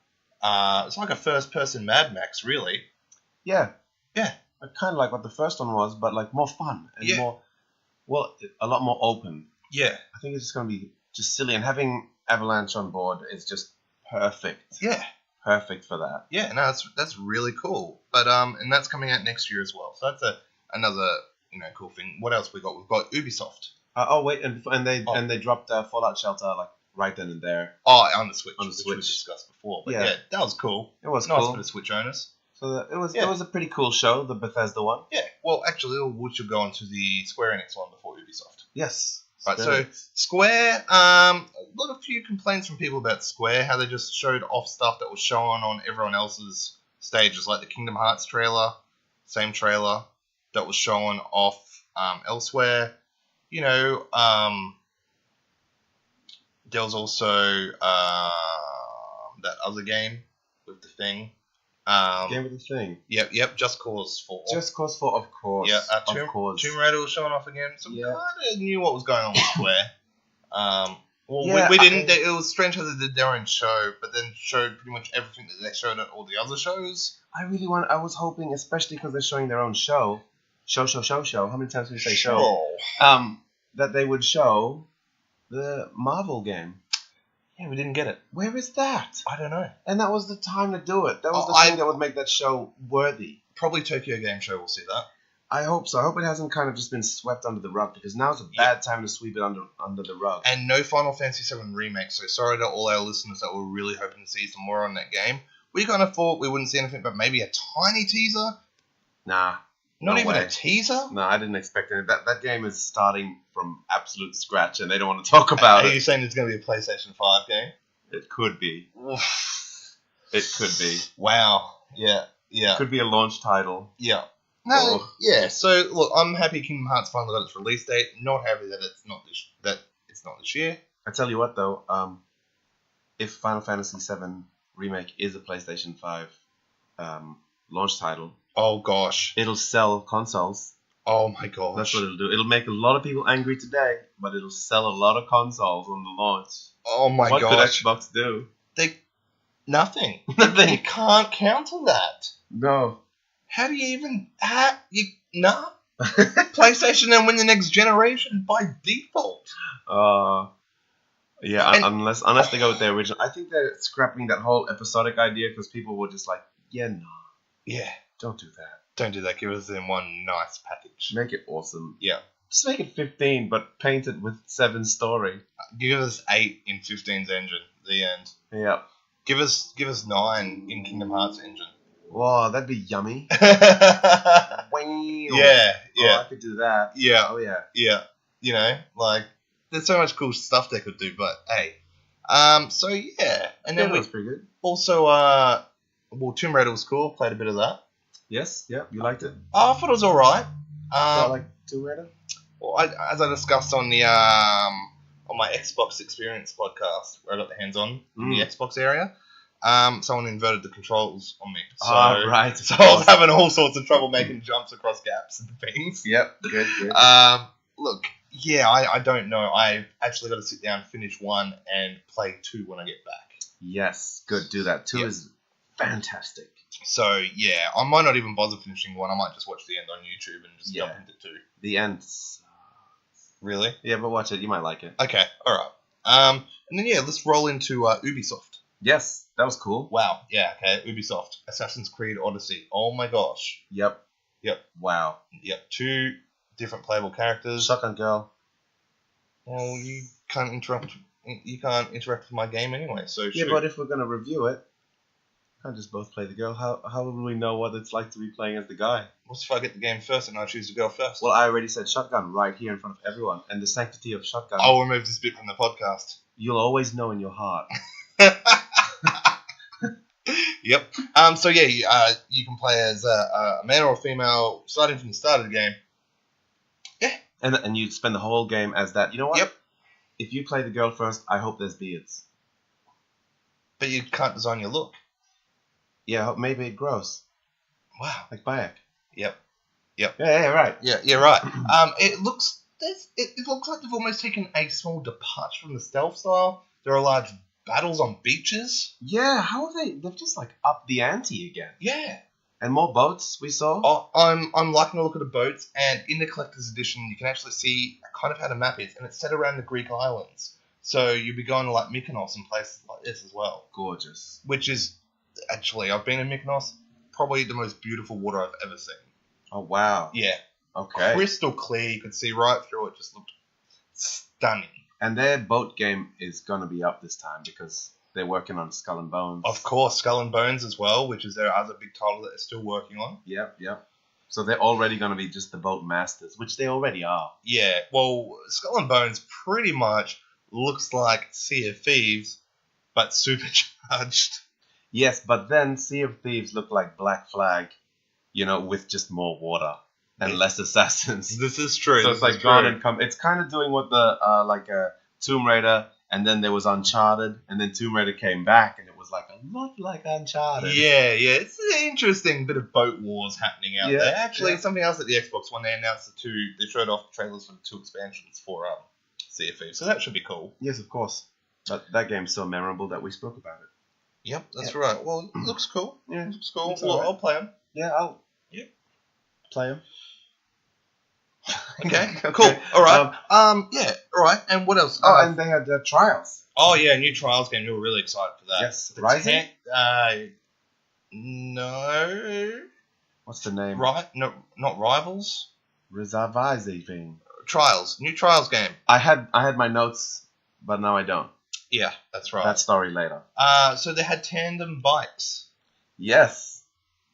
It's like a first-person Mad Max, really. Yeah. Yeah. Kind of like what the first one was, but like more fun and more, well, a lot more open. Yeah. I think it's just going to be just silly, and having Avalanche on board is just perfect. Yeah. Perfect for that. Yeah, no, that's really cool. But and that's coming out next year as well. So that's another cool thing. What else we got? We've got Ubisoft. Wait, and they dropped Fallout Shelter like right then and there. Oh, on the Switch. On the which Switch. we discussed before. But yeah, that was cool. It was nice cool. for the Switch owners. So it was a pretty cool show, the Bethesda one. Yeah. Well, actually, we should go on to the Square Enix one before Ubisoft. Yes. Right, so Square, a few complaints from people about Square, how they just showed off stuff that was shown on everyone else's stages, like the Kingdom Hearts trailer, same trailer that was shown off elsewhere. There was also that other game with the thing. Game with the thing. Yep, Just Cause 4. Just Cause 4, of course. Yeah, of course. Tomb Raider was showing off again, so we kind of knew what was going on with Square. We didn't. It was strange how they did their own show, but then showed pretty much everything that they showed at all the other shows. I was hoping, especially because they're showing their own show. Show. How many times can you say show? That they would show the Marvel game. Yeah, we didn't get it. Where is that? I don't know. And that was the time to do it. That was the thing that would make that show worthy. Probably Tokyo Game Show will see that. I hope so. I hope it hasn't kind of just been swept under the rug, because now's a bad time to sweep it under the rug. And no Final Fantasy VII Remake, so sorry to all our listeners that were really hoping to see some more on that game. We kind of thought we wouldn't see anything but maybe a tiny teaser. Nah. Not no even way. a teaser? No, I didn't expect it. That game is starting from absolute scratch, and they don't want to talk about it. Are you saying it's going to be a PlayStation 5 game? It could be. It could be. Wow. Yeah. It could be a launch title. Yeah. No. Yeah. So look, I'm happy Kingdom Hearts finally got its release date. Not happy that it's not this year. I tell you what, though, if Final Fantasy VII Remake is a PlayStation 5 launch title, oh gosh, it'll sell consoles. Oh my gosh, that's what it'll do. It'll make a lot of people angry today, but it'll sell a lot of consoles on the launch. Oh my gosh, what could Xbox do? Nothing. Nothing. You can't counter that. No. How do you even? PlayStation then win the next generation by default. Unless they go with the original. I think they're scrapping that whole episodic idea because people were just like, yeah, don't do that. Don't do that. Give us in one nice package. Make it awesome. Yeah. Just make it 15, but paint it with 7's story. Give us 8 in 15's engine. The end. Yeah. Give us 9 in Kingdom Hearts engine. Whoa, that'd be yummy. Wow. Yeah. Oh, I could do that. Yeah. Oh, yeah. Yeah. There's so much cool stuff they could do, but hey. So, yeah. And then that was pretty good. Also, Tomb Raider was cool. Played a bit of that. Yes, yeah. You liked it? I thought it was alright. I like Tomb Raider? Well, as I discussed on the on my Xbox Experience podcast, where I got the hands on in the Xbox area, someone inverted the controls on me. So, right. So I was having all sorts of trouble making jumps across gaps and things. Yep, good. Look, I don't know. I actually got to sit down, finish 1, and play 2 when I get back. Yes, good. Do that. 2 is fantastic. So, yeah, I might not even bother finishing 1. I might just watch the end on YouTube and just jump into 2. The end. Really? Yeah, but watch it. You might like it. Okay, alright. And then, let's roll into Ubisoft. Yes, that was cool. Wow, yeah, okay, Ubisoft. Assassin's Creed Odyssey. Oh my gosh. Yep. Wow. Yep, 2 different playable characters. Shotgun girl. Well, you can't interact with my game anyway, so yeah, but if we're going to review it, can't just both play the girl. How will we know what it's like to be playing as the guy? What's if I get the game first and I choose the girl first? Well, I already said shotgun right here in front of everyone, and the sanctity of shotgun. I'll remove this bit from the podcast. You'll always know in your heart. Yep. So yeah, you can play as a man or a female, starting from the start of the game. Yeah. And you spend the whole game as that. You know what? Yep. If you play the girl first, I hope there's beards. But you can't design your look. Yeah, maybe it grows. Wow. Like Bayek. Yep. Yeah, right. Yeah, right. It looks like they've almost taken a small departure from the stealth style. There are large battles on beaches. Yeah, how have they've just like upped the ante again. Yeah. And more boats we saw. Oh, I'm liking the look of the boats, and in the collector's edition, you can actually see kind of how the map is, and it's set around the Greek islands. So you'll be going to like Mykonos and places like this as well. Gorgeous. Which is actually, I've been in Mykonos, probably the most beautiful water I've ever seen. Oh wow. Yeah. Okay. Crystal clear, you could see right through it. Just looked stunning. And their boat game is gonna be up this time because they're working on Skull and Bones. Of course, Skull and Bones as well, which is their other big title that they're still working on. Yep. So they're already gonna be just the boat masters, which they already are. Yeah, well, Skull and Bones pretty much looks like Sea of Thieves, but supercharged. Yes, but then Sea of Thieves look like Black Flag, with just more water and less assassins. This is true. So it's like gone and come. It's kind of doing what the Tomb Raider, and then there was Uncharted, and then Tomb Raider came back, and it was like a lot like Uncharted. Yeah, it's an interesting bit of boat wars happening out there. Actually, yeah. Something else at the Xbox when they announced they showed off trailers for the 2 expansions for Sea of Thieves, so that should be cool. Yes, of course. But that game's so memorable that we spoke about it. Yep, that's right. Well, it looks cool. Yeah, it looks cool. Looks Well, alright. I'll play them. Yeah, I'll play them. Okay, cool. All right. Yeah. All right. And what else? And they had Trials. Oh yeah, new Trials game. You were really excited for that. Yes, Rising. No. What's the name? Right? No, not Rivals. Reservizing. Trials. New Trials game. I had my notes, but now I don't. Yeah, that's right. That story later. So they had tandem bikes. Yes.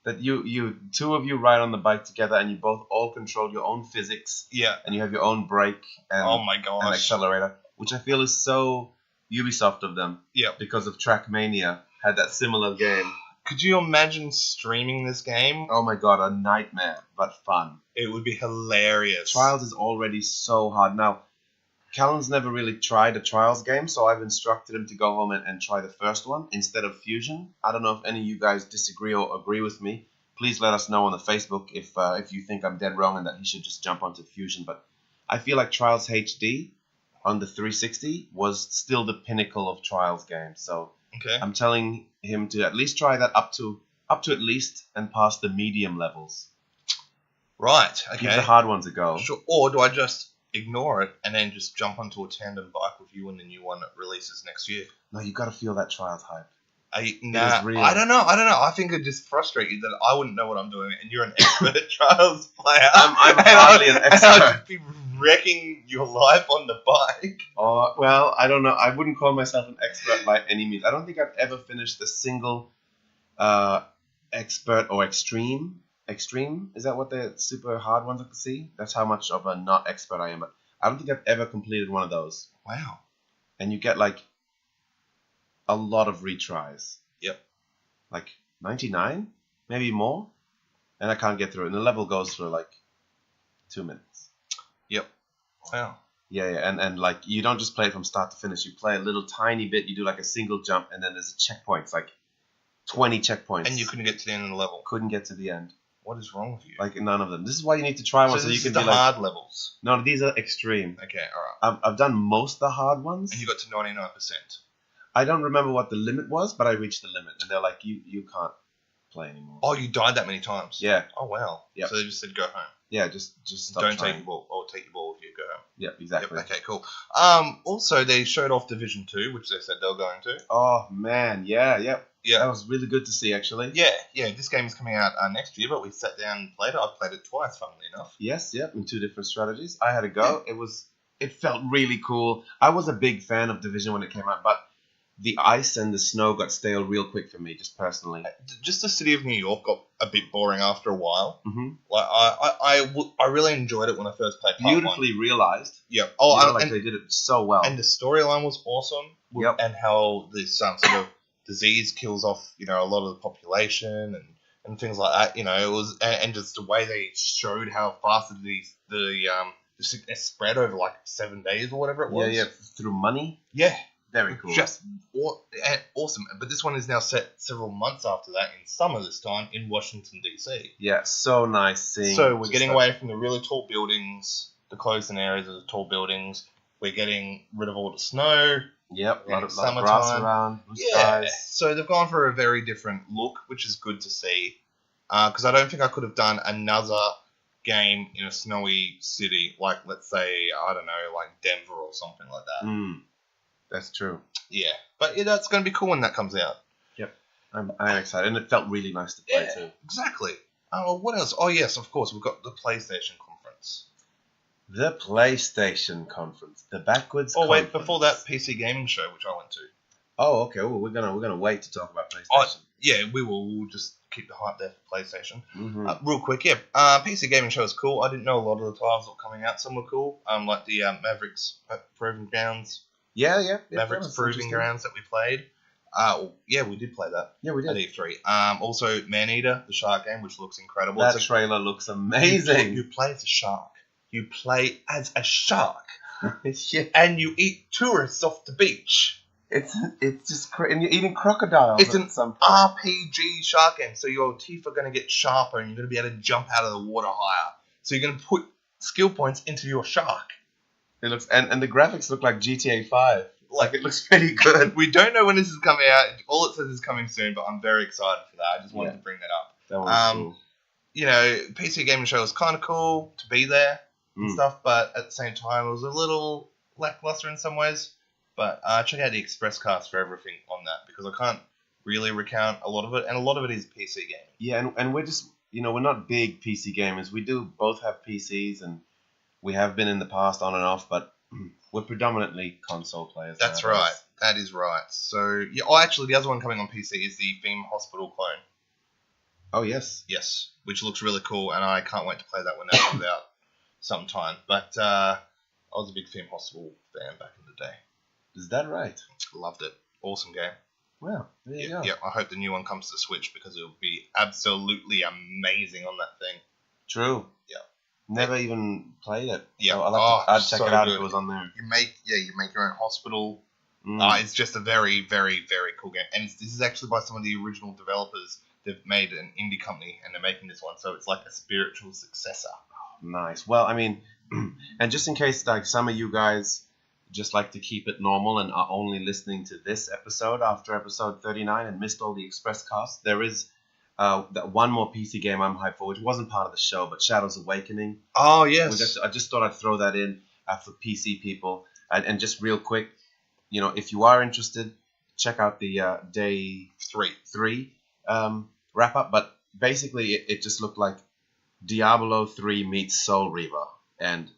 That you two of you ride on the bike together, and you both all control your own physics. Yeah. And you have your own brake and, oh my gosh. and accelerator, which I feel is so Ubisoft of them. Yeah. Because of Trackmania had that similar game. Could you imagine streaming this game? Oh my god, a nightmare, but fun. It would be hilarious. Trials is already so hard. Now, Callan's never really tried a Trials game, so I've instructed him to go home and try the first one instead of Fusion. I don't know if any of you guys disagree or agree with me. Please let us know on the Facebook if you think I'm dead wrong and that he should just jump onto Fusion. But I feel like Trials HD on the 360 was still the pinnacle of Trials games. So okay. I'm telling him to at least try that up to at least and pass the medium levels. Right. Okay. Give the hard ones a go. Sure. Or do I just ignore it and then just jump onto a tandem bike with you when the new one releases next year? No, you got to feel that Trials hype. Nah, is real. I don't know. I think it'd just frustrate you that I wouldn't know what I'm doing and you're an expert Trials player. I'm hardly an expert. And I'd be wrecking your life on the bike. Oh, well, I don't know. I wouldn't call myself an expert by any means. I don't think I've ever finished a single expert or extreme. Extreme? Is that what the super hard ones are to see? That's how much of a not expert I am. But I don't think I've ever completed one of those. Wow. And you get like a lot of retries. Yep. Like 99? Maybe more? And I can't get through it. And the level goes for like 2 minutes. Yep. Wow. Yeah, and like you don't just play it from start to finish. You play a little tiny bit. You do like a single jump, and then there's a checkpoint. It's like 20 checkpoints. And you couldn't get to the end of the level. Couldn't get to the end. What is wrong with you? Like none of them. This is why you need to try one so you can the be like hard levels. No, these are extreme. Okay, all right. I've done most of the hard ones. And you got to 99%. I don't remember what the limit was, but I reached the limit, and they're like, you can't play anymore. Oh, you died that many times? Yeah. Oh, wow. Yep. So they just said go home. Yeah, just stop Don't trying. take your ball. Or take your ball if you go home. Yep, exactly. Yep, okay, cool. Also, they showed off Division 2, which they said they were going to. Oh, man. Yeah. Yeah. That was really good to see, actually. Yeah. This game is coming out next year, but we sat down and played it. I played it twice, funnily enough. Yes, in 2 different strategies. I had a go. It felt really cool. I was a big fan of Division when it came out, but the ice and the snow got stale real quick for me, just personally. Just the city of New York got a bit boring after a while. Mm-hmm. Like I really enjoyed it when I first played part Beautifully one. realized. Yeah. They did it so well. And the storyline was awesome. Yep. And how this sort of disease kills off, a lot of the population and things like that. It was and just the way they showed how fast the sickness spread over like 7 days or whatever it was. Yeah. Through money. Yeah. Very cool. Just awesome. But this one is now set several months after that in summer this time in Washington, D.C. Yeah, so nice seeing. So we're getting away from the really tall buildings, the closed-in areas of the tall buildings. We're getting rid of all the snow. Yep, a lot of Summertime. grass around, blue skies. So they've gone for a very different look, which is good to see. Because I don't think I could have done another game in a snowy city, like, let's say, I don't know, like Denver or something like that. That's true. Yeah. But yeah, that's going to be cool when that comes out. Yep. I'm excited. And it felt really nice to play, too. Exactly. What else? Oh, yes, of course. We've got the PlayStation conference. The PlayStation conference. The backwards Oh, conference. wait, before that, PC gaming show, which I went to. Oh, okay. Well, we're gonna wait to talk about PlayStation. Yeah, we will. We'll just keep the hype there for PlayStation. Mm-hmm. Real quick, yeah. PC gaming show is cool. I didn't know a lot of the titles that were coming out. Some were cool. Like the Mavericks Proving Grounds. Yeah. Mavericks Proving Grounds that we played. Yeah, we did play that. Yeah, we did. At E3. Also, Maneater, the shark game, which looks incredible. That trailer looks amazing. You play as a shark. You play as a shark. Yeah. And you eat tourists off the beach. It's just and you're eating crocodiles. It's an RPG shark game, so your teeth are going to get sharper and you're going to be able to jump out of the water higher. So you're going to put skill points into your shark. It looks and the graphics look like GTA 5. Like it looks pretty good. We don't know when this is coming out. All it says is coming soon, but I'm very excited for that. I just wanted to bring that up. That one's cool. You know, PC gaming show was kind of cool to be there and stuff, but at the same time, it was a little lackluster in some ways. But check out the Express cast for everything on that, because I can't really recount a lot of it, and a lot of it is PC gaming. Yeah, and we're just, we're not big PC gamers. We do both have PCs, and we have been in the past on and off, but we're predominantly console players. That's right. That is right. So, yeah. Oh, actually, the other one coming on PC is the Theme Hospital clone. Oh, yes. Yes, which looks really cool, and I can't wait to play that when that comes out sometime. But I was a big Theme Hospital fan back in the day. Is that right? Loved it. Awesome game. Wow. There you go. Yeah, I hope the new one comes to Switch, because it'll be absolutely amazing on that thing. True. Yeah. Never even played it. Yeah. So I'd check it out if it was on there. You make your own hospital. It's just a very, very, very cool game. And this is actually by some of the original developers. They've made an indie company, and they're making this one, so it's like a spiritual successor. Nice. Well, I mean, and just in case like some of you guys just like to keep it normal and are only listening to this episode after episode 39 and missed all the express cast, there is that one more PC game I'm hyped for, which wasn't part of the show, but Shadows Awakening. Oh, yes. I just thought I'd throw that in for PC people. And just real quick, if you are interested, check out the day 3 wrap-up. But basically, it just looked like Diablo 3 meets Soul Reaver. And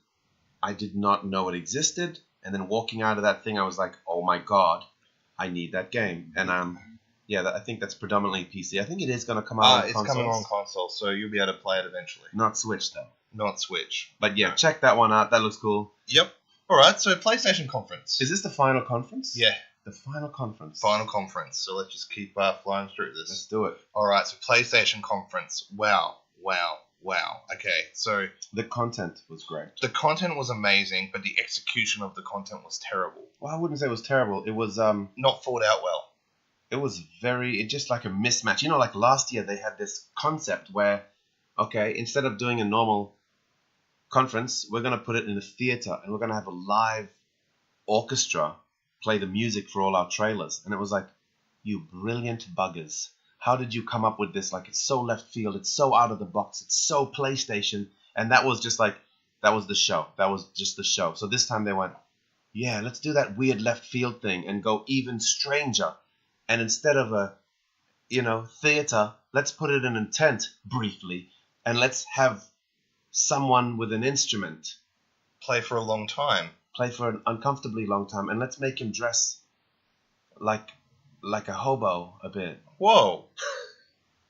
I did not know it existed. And then walking out of that thing, I was like, oh my god, I need that game. And I think that's predominantly PC. I think it is going to come out on consoles. It's coming on console, so you'll be able to play it eventually. Not Switch, though. Not Switch. But yeah, check that one out. That looks cool. Yep. Alright, so PlayStation Conference. Is this the final conference? Yeah. The final conference. Final conference. So let's just keep flying through this. Let's do it. Alright, so PlayStation Conference. Wow. Okay, so the content was great. The content was amazing, but the execution of the content was terrible. Well, I wouldn't say it was terrible. It was not thought out well. It was just like a mismatch. Like last year they had this concept where, okay, instead of doing a normal conference, we're going to put it in a theater and we're going to have a live orchestra play the music for all our trailers. And it was like, you brilliant buggers. How did you come up with this? Like, it's so left field. It's so out of the box. It's so PlayStation. And that was just like, that was the show. That was just the show. So this time they went, yeah, let's do that weird left field thing and go even stranger. And instead of a, theater, let's put it in a tent briefly. And let's have someone with an instrument play for a long time. Play for an uncomfortably long time. And let's make him dress like a hobo a bit. Whoa.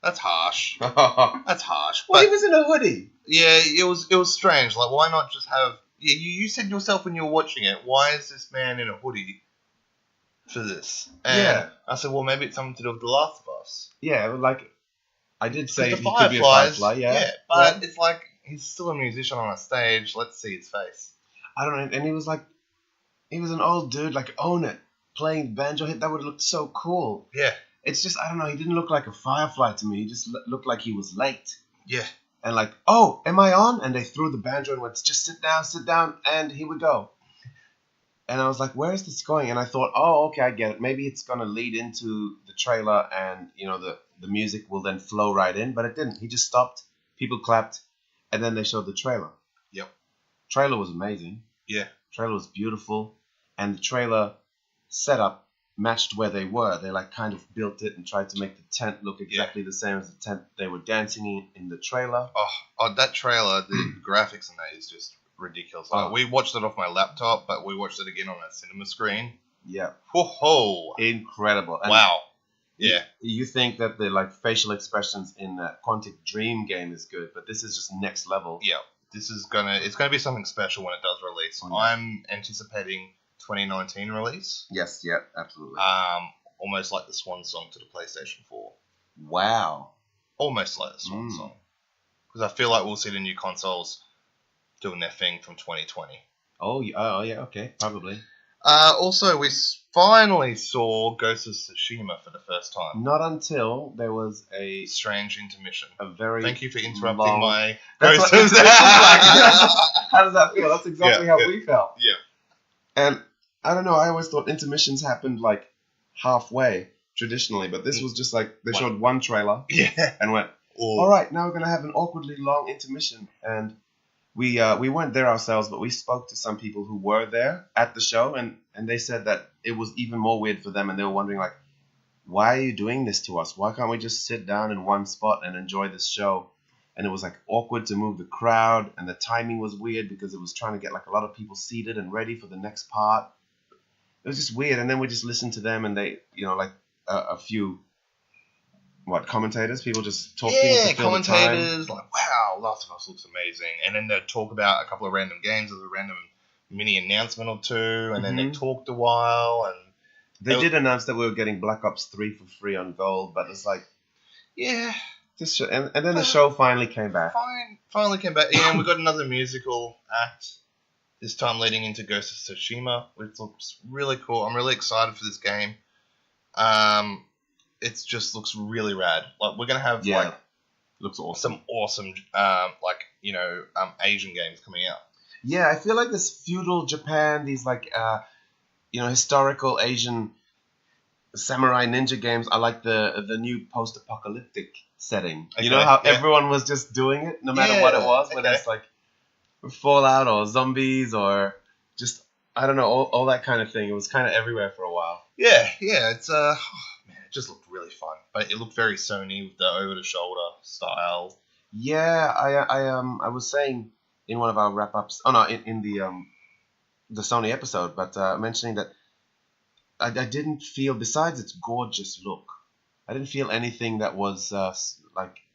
That's harsh. That's harsh. Well, he was in a hoodie. Yeah, it was strange. Like, why not just have... Yeah, you said yourself when you were watching it, why is this man in a hoodie for this? And I said, well, maybe it's something to do with The Last of Us. Yeah, like, I did say the he could be a Firefly, but it's like, he's still a musician on a stage. Let's see his face. I don't know. And he was like, he was an old dude, like, own it. Playing banjo hit, that would have looked so cool. Yeah. It's just, I don't know, he didn't look like a Firefly to me. He just looked like he was late. Yeah. And like, oh, am I on? And they threw the banjo and went, just sit down, and here we go. And I was like, where is this going? And I thought, oh, okay, I get it. Maybe it's going to lead into the trailer and, the music will then flow right in. But it didn't. He just stopped. People clapped. And then they showed the trailer. Yep. Trailer was amazing. Yeah. Trailer was beautiful. And the trailer setup matched where they were. They kind of built it and tried to make the tent look exactly the same as the tent they were dancing in the trailer. Oh, that trailer, the graphics in that is just ridiculous. We watched it off my laptop, but we watched it again on a cinema screen. Yeah. Whoa! Incredible. And wow. Yeah. You think that the facial expressions in that Quantic Dream game is good, but this is just next level. Yeah. It's gonna be something special when it does release. Oh, yeah. I'm anticipating 2019 release. Yes, yeah, absolutely. Almost like the swan song to the PlayStation 4. Wow. Almost like the swan song. Because I feel like we'll see the new consoles doing their thing from 2020. Oh yeah, okay, probably. Also, we finally saw Ghost of Tsushima for the first time. Not until there was a strange intermission. Thank you for interrupting my Ghost of Tsushima. How does that feel? That's exactly how we felt. Yeah. And I don't know, I always thought intermissions happened halfway traditionally, but this was just they showed one trailer and went, all right, now we're going to have an awkwardly long intermission. And we weren't there ourselves, but we spoke to some people who were there at the show, and they said that it was even more weird for them, and they were wondering, why are you doing this to us? Why can't we just sit down in one spot and enjoy this show? And it was awkward to move the crowd, and the timing was weird because it was trying to get a lot of people seated and ready for the next part. It was just weird, and then we just listened to them, and they, a few commentators, people just talking to fill the time. Commentators wow, Last of Us looks amazing, and then they'd talk about a couple of random games as a random mini announcement or two, and then they talked a while, and they did announce that we were getting Black Ops 3 for free on Gold, but it's this and then the show finally came back. Finally came back. Yeah, and we got another musical act. This time leading into Ghost of Tsushima, which looks really cool. I'm really excited for this game. It just looks really rad. We're gonna have looks awesome. Some awesome Asian games coming out. Yeah, I feel like this feudal Japan, these historical Asian samurai ninja games. I like the new post-apocalyptic setting. Okay, you know how everyone was just doing it, no matter what it was, whether it's Fallout or zombies or just I don't know, all that kind of thing. It was kind of everywhere for a while. Yeah, it's it just looked really fun, but it looked very Sony with the over-the-shoulder style. Yeah, I was saying in one of our wrap-ups, in the Sony episode, but mentioning that I didn't feel, besides its gorgeous look, I didn't feel anything that was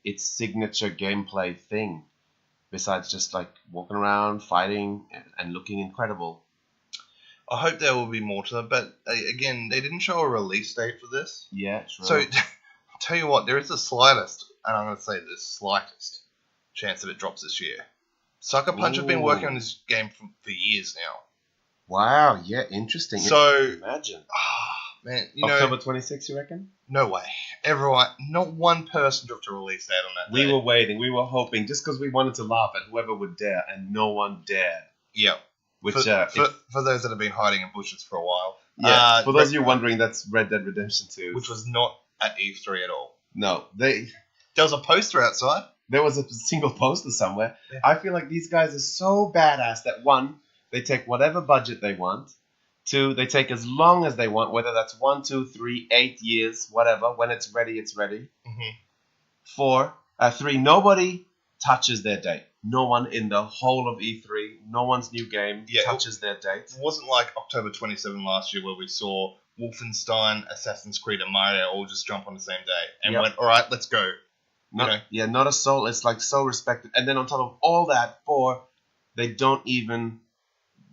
its signature gameplay thing, besides just walking around, fighting, and looking incredible. I hope there will be more to that, but again, they didn't show a release date for this. Yeah, true. So, I'll tell you what, there is the slightest, and I'm going to say the slightest, chance that it drops this year. Sucker Punch have been working on this game for years now. Wow, yeah, interesting. So, imagine. Man, October 26th, you reckon? No way. Everyone, not one person dropped a release date on that day. We were waiting, we were hoping, just because we wanted to laugh at whoever would dare, and no one dared. Yep. Which, for those that have been hiding in bushes for a while. Yeah, for those of you wondering, that's Red Dead Redemption 2. Which was not at E3 at all. No, there was a poster outside. There was a single poster somewhere. Yeah. I feel like these guys are so badass that 1, they take whatever budget they want. 2, they take as long as they want, whether that's 1, 2, 3, 8 years, whatever. When it's ready, it's ready. Mm-hmm. 3, nobody touches their date. No one in the whole of E3, no one's new game touches their date. It wasn't like October 27 last year where we saw Wolfenstein, Assassin's Creed, and Mario all just jump on the same day and went, all right, let's go. Not a soul. It's so respected. And then on top of all that, 4, they don't even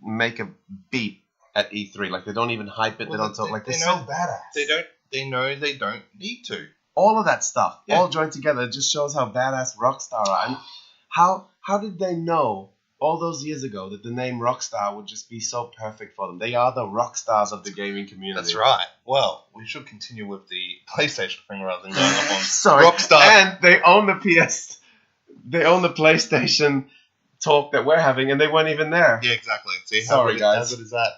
make a beat at E3. They don't even hype it. Well, they don't talk. They're so badass. They know they don't need to. All of that stuff, all joined together, just shows how badass Rockstar are. And how did they know all those years ago that the name Rockstar would just be so perfect for them? They are the rock stars of the gaming community. That's right. Well, we should continue with the PlayStation thing rather than going up on Sorry. Rockstar. And they own the PlayStation talk that we're having, and they weren't even there. Yeah, exactly. See, Sorry, guys. How good is that?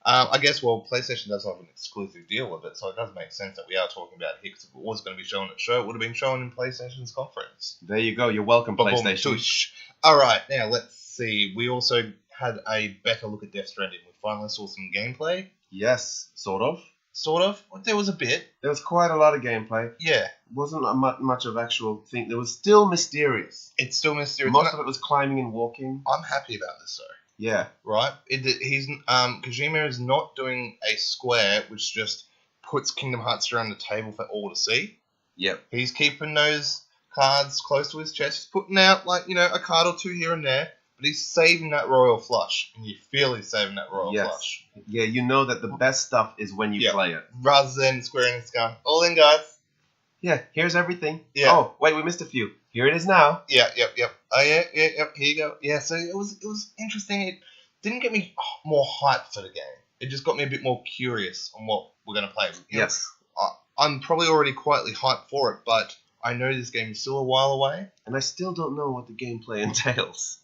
I guess, well, PlayStation does have an exclusive deal with it, so it does make sense that we are talking about it here, because if it was going to be shown at show, it would have been shown in PlayStation's conference. There you go. You're welcome, PlayStation. Alright, now let's see. We also had a better look at Death Stranding. We finally saw some gameplay. Yes, sort of. Sort of. There was a bit. There was quite a lot of gameplay. Yeah. Wasn't much of actual thing. It was still mysterious. It's still mysterious. Most of it was climbing and walking. I'm happy about this, though. Yeah. Right? Kojima is not doing a Square which just puts Kingdom Hearts around the table for all to see. Yep. He's keeping those cards close to his chest. He's putting out, like, a card or two here and there, but he's saving that royal flush, and you feel he's saving that royal flush. Yeah, you know that the best stuff is when you play it. Rather than Square Enix going, all in, guys. Yeah, here's everything. Yeah. Oh, wait, we missed a few. Here it is now. Yep. Oh, yeah, here you go. Yeah, so it was interesting. It didn't get me more hyped for the game. It just got me a bit more curious on what we're going to play. Yes. I'm probably already quietly hyped for it, but I know this game is still a while away. And I still don't know what the gameplay entails.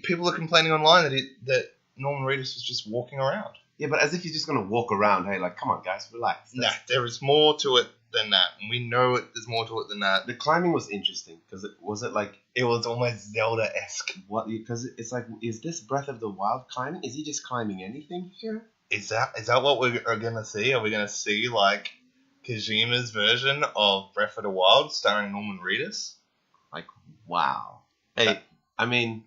People are complaining online that Norman Reedus was just walking around. Yeah, but as if he's just going to walk around. Hey, like, come on, guys, relax. Nah, there is more to it than that. And we know there's more to it than that. The climbing was interesting, because it was almost Zelda-esque. What? Because it's like, is this Breath of the Wild climbing? Is he just climbing anything here? Is that what we're going to see? Are we going to see, like, Kojima's version of Breath of the Wild starring Norman Reedus? Like, wow. Hey, I mean,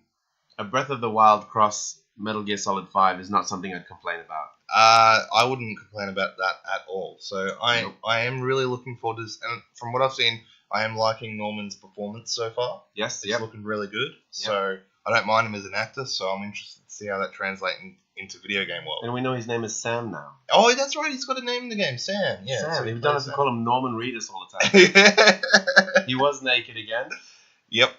a Breath of the Wild cross Metal Gear Solid 5 is not something I'd complain about. I wouldn't complain about that at all. So I am really looking forward to this. And from what I've seen, I am liking Norman's performance so far. Yes, it's looking really good. Yep. So I don't mind him as an actor, so I'm interested to see how that translates into video game world. And we know his name is Sam now. Oh, that's right. He's got a name in the game, Sam. Yeah, Sam. So We don't have to call him Norman Reedus all the time. He was naked again. Yep.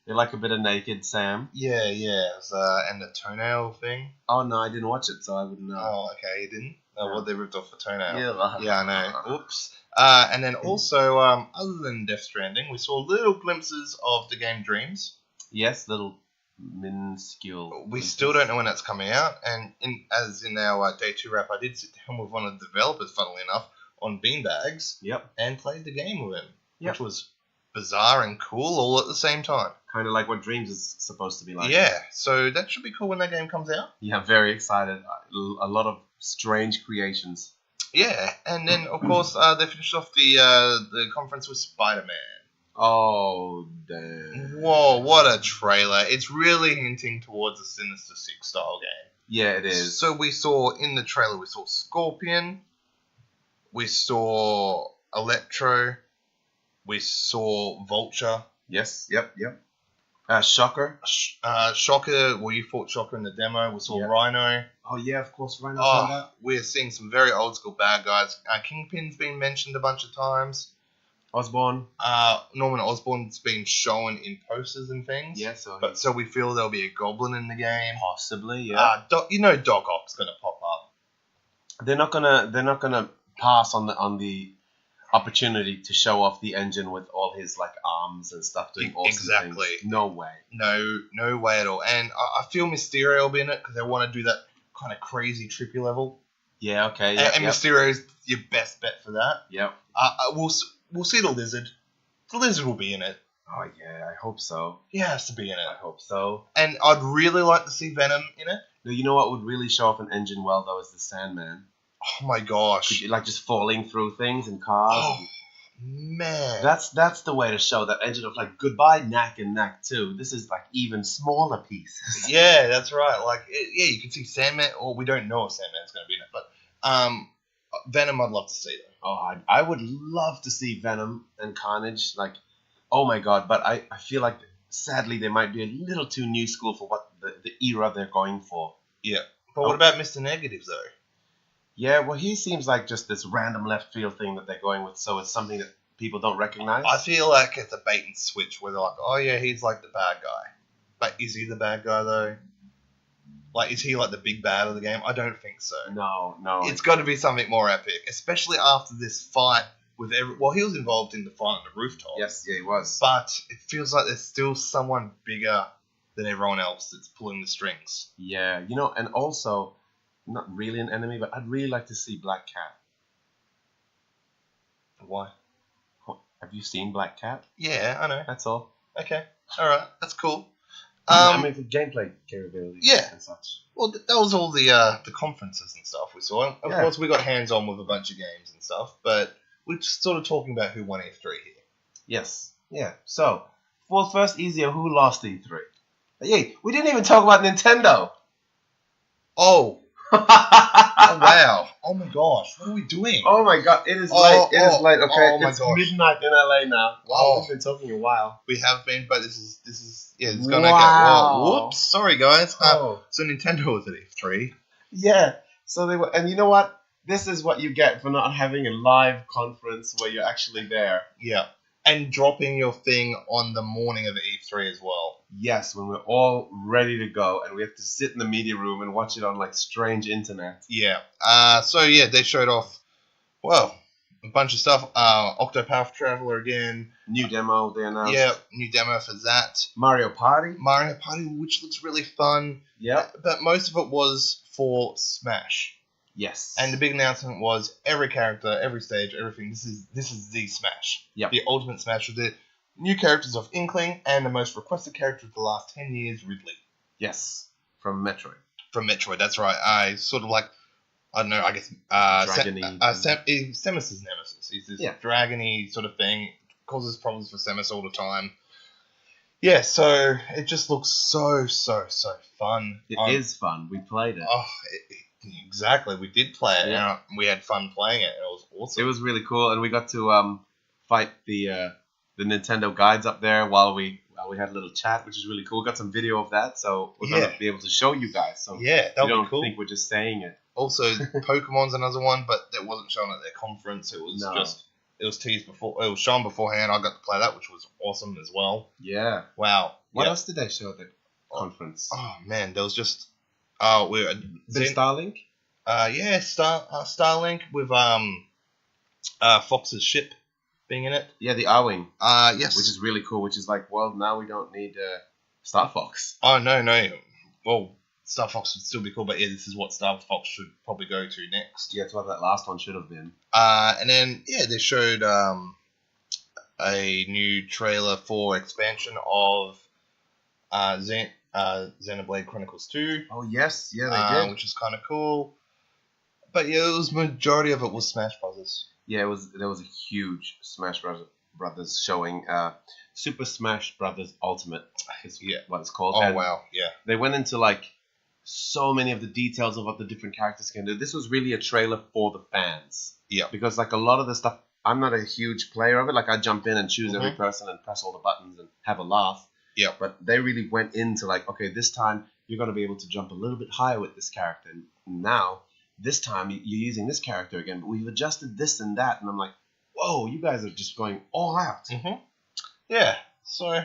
You like a bit of naked Sam? Yeah. It was, and the toenail thing. Oh, no, I didn't watch it, so I wouldn't know. Oh, okay, you didn't? Oh, well, they ripped off the toenail. Yeah, I know. Oops. And then also, other than Death Stranding, we saw little glimpses of the game Dreams. Yes, little minuscule. We still don't know when that's coming out, and as in our day 2 wrap, I did sit down with one of the developers, funnily enough, on Beanbags. Yep. And played the game with him, yep. Which was bizarre and cool all at the same time. Kind of like what Dreams is supposed to be like. Yeah, so that should be cool when that game comes out. Yeah, very excited. A lot of strange creations. Yeah, and then of course they finished off the conference with Spider-Man. Oh damn! Whoa, what a trailer! It's really hinting towards a Sinister Six style game. Yeah, it is. So we saw in the trailer, we saw Scorpion, we saw Electro, we saw Vulture. Yes. Yep. Shocker. Shocker. Well, you fought Shocker in the demo. We saw Rhino. Oh yeah, of course, Rhino. We're seeing some very old school bad guys. Kingpin's been mentioned a bunch of times. Osborn. Norman Osborn's been shown in posters and things. Yeah, so we feel there'll be a goblin in the game. Possibly, yeah. Doc Ock's gonna pop up. They're not gonna pass on the opportunity to show off the engine with all his like arms and stuff doing awesome things. No way. No way at all. And I feel Mysterio will be in it because they want to do that kind of crazy trippy level. Yeah. Okay. And Mysterio's your best bet for that. Yep. We'll see the Lizard. The Lizard will be in it. Oh yeah, I hope so. He has to be in it. I hope so. And I'd really like to see Venom in it. No, you know what would really show off an engine well though is the Sandman. Oh my gosh! Like just falling through things and cars. Oh man! That's the way to show that engine of like goodbye Knack and Knack 2. This is like even smaller pieces. Yeah, that's right. Like you can see Sandman. Or we don't know if Sandman's going to be in it, but Venom I'd love to see though. Oh, I would love to see Venom and Carnage. Like, oh my god! But I feel like sadly they might be a little too new school for what the era they're going for. Yeah, but what about Mr. Negative though? Yeah, well, he seems like just this random left field thing that they're going with, so it's something that people don't recognize. I feel like it's a bait and switch where they're like, oh yeah, he's like the bad guy. But is he the bad guy though? Like, is he like the big bad of the game? I don't think so. No. It's got to be something more epic, especially after this fight with well, he was involved in the fight on the rooftop. Yes, yeah, he was. But it feels like there's still someone bigger than everyone else that's pulling the strings. Yeah, and also not really an enemy, but I'd really like to see Black Cat. Why? Have you seen Black Cat? Yeah, I know. That's all. Okay, all right, that's cool. I mean, for gameplay capabilities Yeah. and such. Well, that was all the conferences and stuff we saw. Of course, we got hands on with a bunch of games and stuff, but we're just sort of talking about who won E3 here. Yes. Yeah. So, well, first, easier. Who lost E3? Hey, we didn't even talk about Nintendo. Oh. Oh, wow. Oh my gosh. What are we doing? Oh my god, it is late. It is late. Okay, oh my it's gosh. midnight in LA now. Wow, Oh. we've been talking a while. We have been, but this is it's gonna Wow. go. Whoa, whoops. Sorry, guys. Oh. So Nintendo was at E3. Yeah. So they were, and you know what? This is what you get for not having a live conference where you're actually there. Yeah. And dropping your thing on the morning of E3 as well. Yes, when we're all ready to go and we have to sit in the media room and watch it on like strange internet. Yeah. So yeah, they showed off, well, a bunch of stuff. Octopath Traveler again. New demo they announced. Yeah, new demo for that. Mario Party. Mario Party, which looks really fun. Yeah. But most of it was for Smash. Yes. And the big announcement was every character, every stage, everything. This is the Smash. Yep. The ultimate Smash with the new characters of Inkling and the most requested character of the last 10 years, Ridley. Yes. From Metroid. From Metroid, that's right. I sort of like, I don't know, I guess, Samus's nemesis. He's this dragon-y sort of thing. Causes problems for Samus all the time. Yeah, so it just looks so fun. It is fun. We played it. Oh, exactly. We did play it, and we had fun playing it. It was awesome. It was really cool, and we got to fight the Nintendo guides up there while we had a little chat, which is really cool. Got some video of that, so we're gonna be able to show you guys. So yeah, that would be cool. Think we're just saying it. Also, Pokemon's another one, but that wasn't shown at their conference. It was it was teased before. It was shown beforehand. I got to play that, which was awesome as well. Yeah. Wow. What else did they show at the conference? Oh man, there was just we're Starlink. Yeah, Starlink with Fox's ship being in it. Yeah, the R-Wing. Yes. Which is really cool. Which is like, well, now we don't need Star Fox. Oh no. Well, Star Fox would still be cool, but yeah, this is what Star Fox should probably go to next. Yeah, it's what that last one should have been. And then they showed a new trailer for expansion of Xenoblade Chronicles 2. Oh yes, yeah, they did, which is kind of cool. But yeah, majority of it was Smash Brothers. Yeah, there was a huge Smash Brothers showing. Super Smash Brothers Ultimate is what it's called. Oh and wow, yeah. They went into like so many of the details of what the different characters can do. This was really a trailer for the fans. Yeah. Because like a lot of the stuff, I'm not a huge player of it. Like I jump in and choose every person and press all the buttons and have a laugh. Yeah. But they really went into like, okay, this time you're going to be able to jump a little bit higher with this character. And now, this time you're using this character again, but we've adjusted this and that. And I'm like, whoa, you guys are just going all out. Mm-hmm. Yeah. So,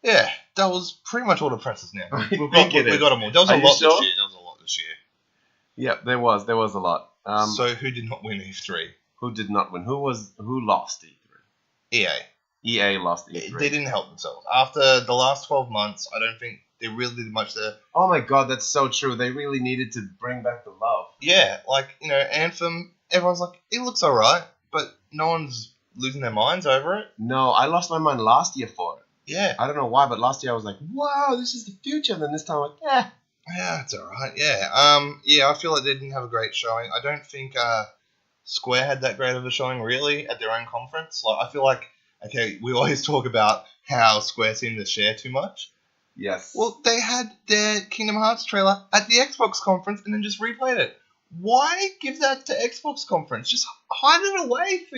yeah, that was pretty much all the presses now. We got them all. There was a lot this year. Yeah, there was a lot. So who did not win E3? Who did not win? Who lost E3? EA. EA lost E3. They didn't help themselves. After the last 12 months, I don't think they really did much there. Oh my god, that's so true. They really needed to bring back the love. Yeah, like, Anthem, everyone's like, it looks alright, but no one's losing their minds over it. No, I lost my mind last year for it. Yeah. I don't know why, but last year I was like, wow, this is the future. And then this time I'm like, yeah. Yeah, it's alright, yeah. Yeah, I feel like they didn't have a great showing. I don't think Square had that great of a showing, really, at their own conference. Like, I feel like, okay, we always talk about how Square seem to share too much. Yes. Well, they had their Kingdom Hearts trailer at the Xbox conference and then just replayed it. Why give that to Xbox conference? Just hide it away for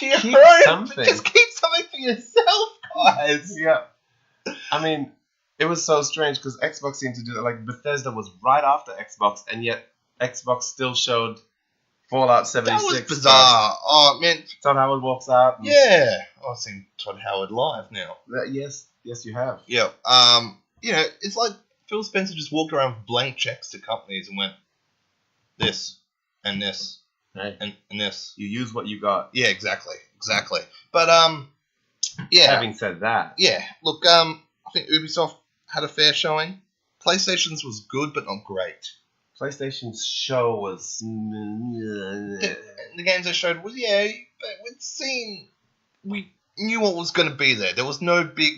your keep own. Something. Just keep something for yourself, guys. Yeah. I mean, it was so strange because Xbox seemed to do that. Like, Bethesda was right after Xbox, and yet Xbox still showed Fallout 76. That was bizarre. Oh, man. Todd Howard walks out. Yeah. I've seen Todd Howard live now. Yes, you have. Yeah. It's like Phil Spencer just walked around with blank checks to companies and went, this, and this, and this. You use what you got. Yeah, exactly. But, yeah. Having said that. Yeah. Look, I think Ubisoft had a fair showing. PlayStation's was good, but not great. PlayStation's show was. The games they showed was we knew what was going to be there. There was no big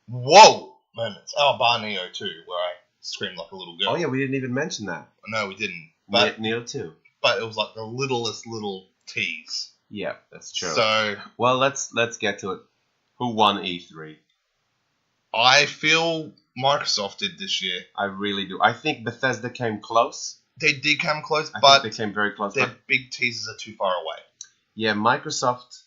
whoa moments. Oh, bar Neo 2, where I screamed like a little girl. Oh yeah, we didn't even mention that. No, we didn't. But Neo 2. But it was like the littlest little tease. Yeah, that's true. So, well, let's get to it. Who won E3? I feel Microsoft did this year. I really do. I think Bethesda came close. They did come close, I but think they came very close. Their big teasers are too far away. Yeah, Microsoft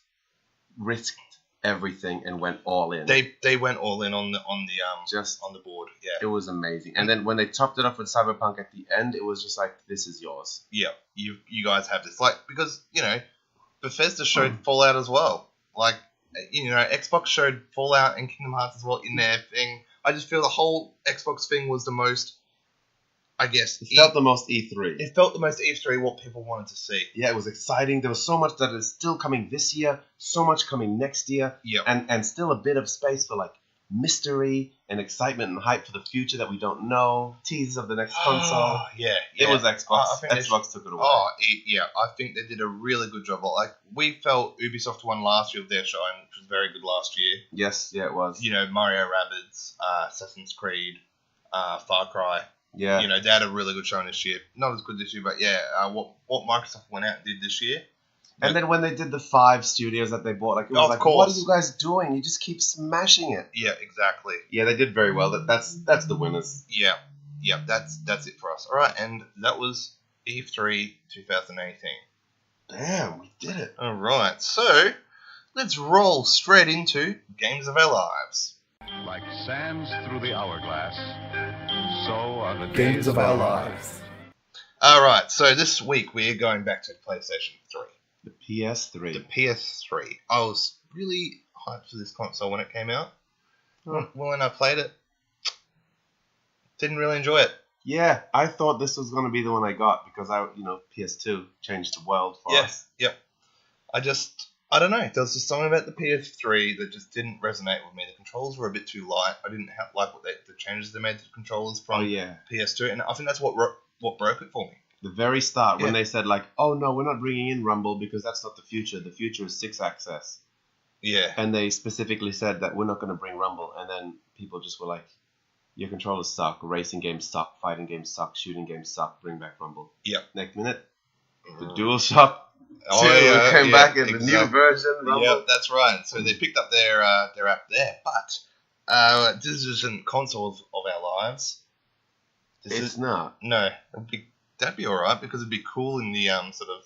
risked everything and went all in. They went all in on the board. Yeah, it was amazing. And then when they topped it off with Cyberpunk at the end, it was just like, this is yours. Yeah, you guys have this. Like, because Bethesda showed Fallout as well. Like, Xbox showed Fallout and Kingdom Hearts as well in their thing. I just feel the whole Xbox thing was the most, I guess... It felt the most E3. It felt the most E3, what people wanted to see. Yeah, it was exciting. There was so much that is still coming this year, so much coming next year, and still a bit of space for, like, mystery and excitement and hype for the future that we don't know. Teasers of the next console. Yeah. It was Xbox. Xbox took it away. I think they did a really good job. Like, we felt Ubisoft won last year with their showing, which was very good last year. Yes, yeah, it was. Mario Rabbids, Assassin's Creed, Far Cry. Yeah. They had a really good showing this year. Not as good this year, but what Microsoft went out and did this year. And then when they did the 5 studios that they bought, like, it was like, what are you guys doing? You just keep smashing it. Yeah, exactly. Yeah, they did very well. That's the winners. Yeah, that's it for us. All right, and that was E3 2018. Damn, we did it. All right, so let's roll straight into Games of Our Lives. Like sands through the hourglass, so are the Games of Our Lives. All right, so this week we are going back to PlayStation 3. The PS3. The PS3. I was really hyped for this console when it came out. When I played it, didn't really enjoy it. Yeah, I thought this was going to be the one I got because PS2 changed the world for us. Yep. I don't know. There was just something about the PS3 that just didn't resonate with me. The controls were a bit too light. I didn't like the changes they made to the controllers from PS2, and I think that's what broke it for me. The very start, when they said, like, oh no, we're not bringing in Rumble because that's not the future. The future is 6-axis. Yeah. And they specifically said that we're not going to bring Rumble. And then people just were like, your controllers suck. Racing games suck. Fighting games suck. Shooting games suck. Bring back Rumble. Yep. Next minute, the DualShock 2 came back in the new version. Rumble. Yeah, that's right. So they picked up their app there. But this isn't consoles of our lives. It's not. No. That'd be alright because it'd be cool in the sort of,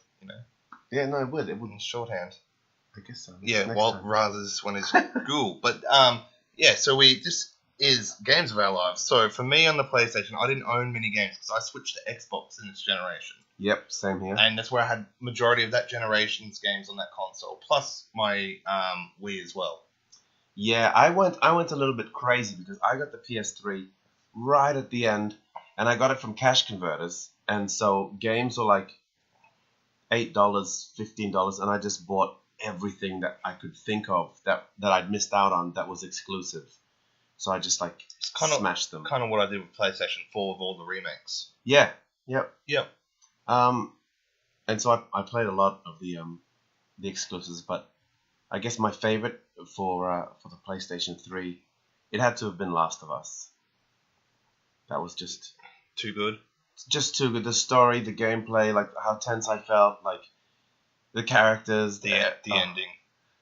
Yeah, no, it would. It would in shorthand. I guess so. Yeah, rather this one is cool. But so this is Games of Our Lives. So for me on the PlayStation, I didn't own many games because I switched to Xbox in this generation. Yep, same here. And that's where I had majority of that generation's games on that console, plus my Wii as well. Yeah, I went a little bit crazy because I got the PS3 right at the end, and I got it from cash converters. And so games were like $8, $15, and I just bought everything that I could think of that I'd missed out on that was exclusive. So I just smashed them. Kind of what I did with PlayStation 4 with all the remakes. Yeah. Yep. And so I played a lot of the exclusives, but I guess my favorite for the PlayStation 3, it had to have been Last of Us. That was just too good. Just too good. The story, the gameplay, like how tense I felt, like the characters, the ending.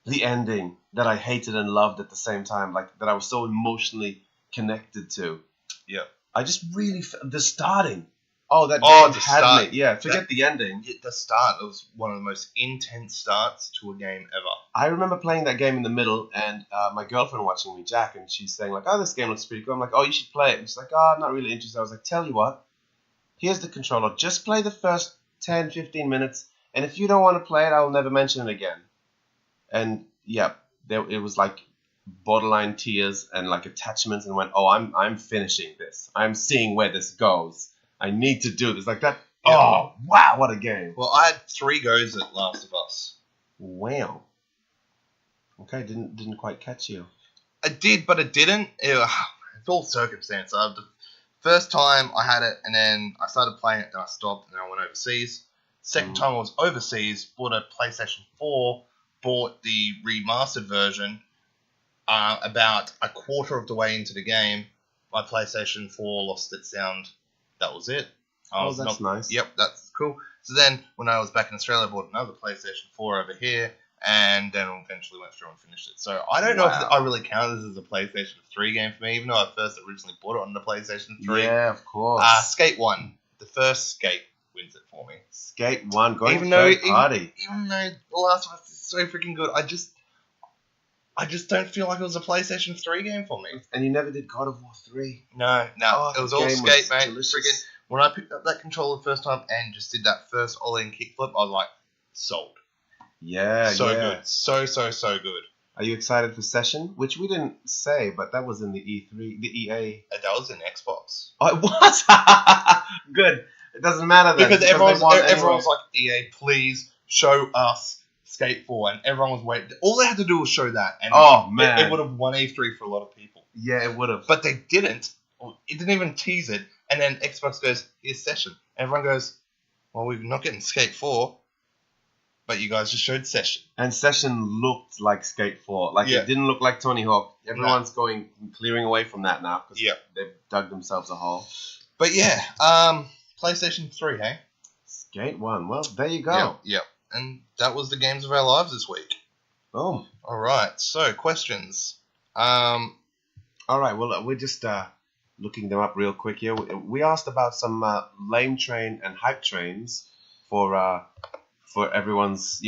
The ending that I hated and loved at the same time, like that I was so emotionally connected to. Yeah. I just really the starting. Oh, that game had start, me. Yeah, forget the ending. The start was one of the most intense starts to a game ever. I remember playing that game in the middle, and my girlfriend watching me, Jack, and she's saying like, "Oh, this game looks pretty cool." I'm like, "Oh, you should play it." And she's like, "Oh, I'm not really interested." I was like, "Tell you what, here's the controller. Just play the first 10, 15 minutes, and if you don't want to play it, I'll never mention it again." And yeah, it was like borderline tears and like attachments, and went, "Oh, I'm finishing this. I'm seeing where this goes. I need to do this." Like that. Yeah. Oh, wow, what a game. Well, I had 3 goes at Last of Us. Wow. Okay, didn't quite catch you. I did, but it didn't. It's all circumstance. The First time I had it, and then I started playing it, then I stopped, and then I went overseas. Second time I was overseas, bought a PlayStation 4, bought the remastered version. About a quarter of the way into the game, my PlayStation 4 lost its sound. That was it. That's nice. Yep, that's cool. So then, when I was back in Australia, I bought another PlayStation 4 over here, and then eventually went through and finished it. So I don't know if I really count this as a PlayStation 3 game for me, even though I first originally bought it on the PlayStation 3. Yeah, of course. Skate 1. The first Skate wins it for me. Skate 1, going Even third party. Even though The Last of Us is so freaking good, I just don't feel like it was a PlayStation 3 game for me. And you never did God of War 3. No. It was all game Skate, was mate. delicious. Freaking, when I picked up that controller the first time and just did that first all-in kickflip, I was like, sold. Yeah, So yeah. good. So good. Are you excited for Session? Which we didn't say, but that was in the E3, the EA. That was in Xbox. Oh, it was? Good. It doesn't matter then. Because they won everyone's anyway. like, EA, please show us Skate 4. And everyone was waiting. All they had to do was show that. And man. It would have won E3 for a lot of people. Yeah, it would have. But they didn't. It didn't even tease it. And then Xbox goes, here's Session. Everyone goes, well, we're not getting Skate 4. But you guys just showed Session. And Session looked like Skate 4. Like, it didn't look like Tony Hawk. Everyone's clearing away from that now. Because they've dug themselves a hole. But yeah, PlayStation 3, hey? Skate 1. Well, there you go. Yep. And that was the games of our lives this week. Boom. All right. So, questions. All right. Well, we're just looking them up real quick here. We asked about some lame train and hype trains for everyone's,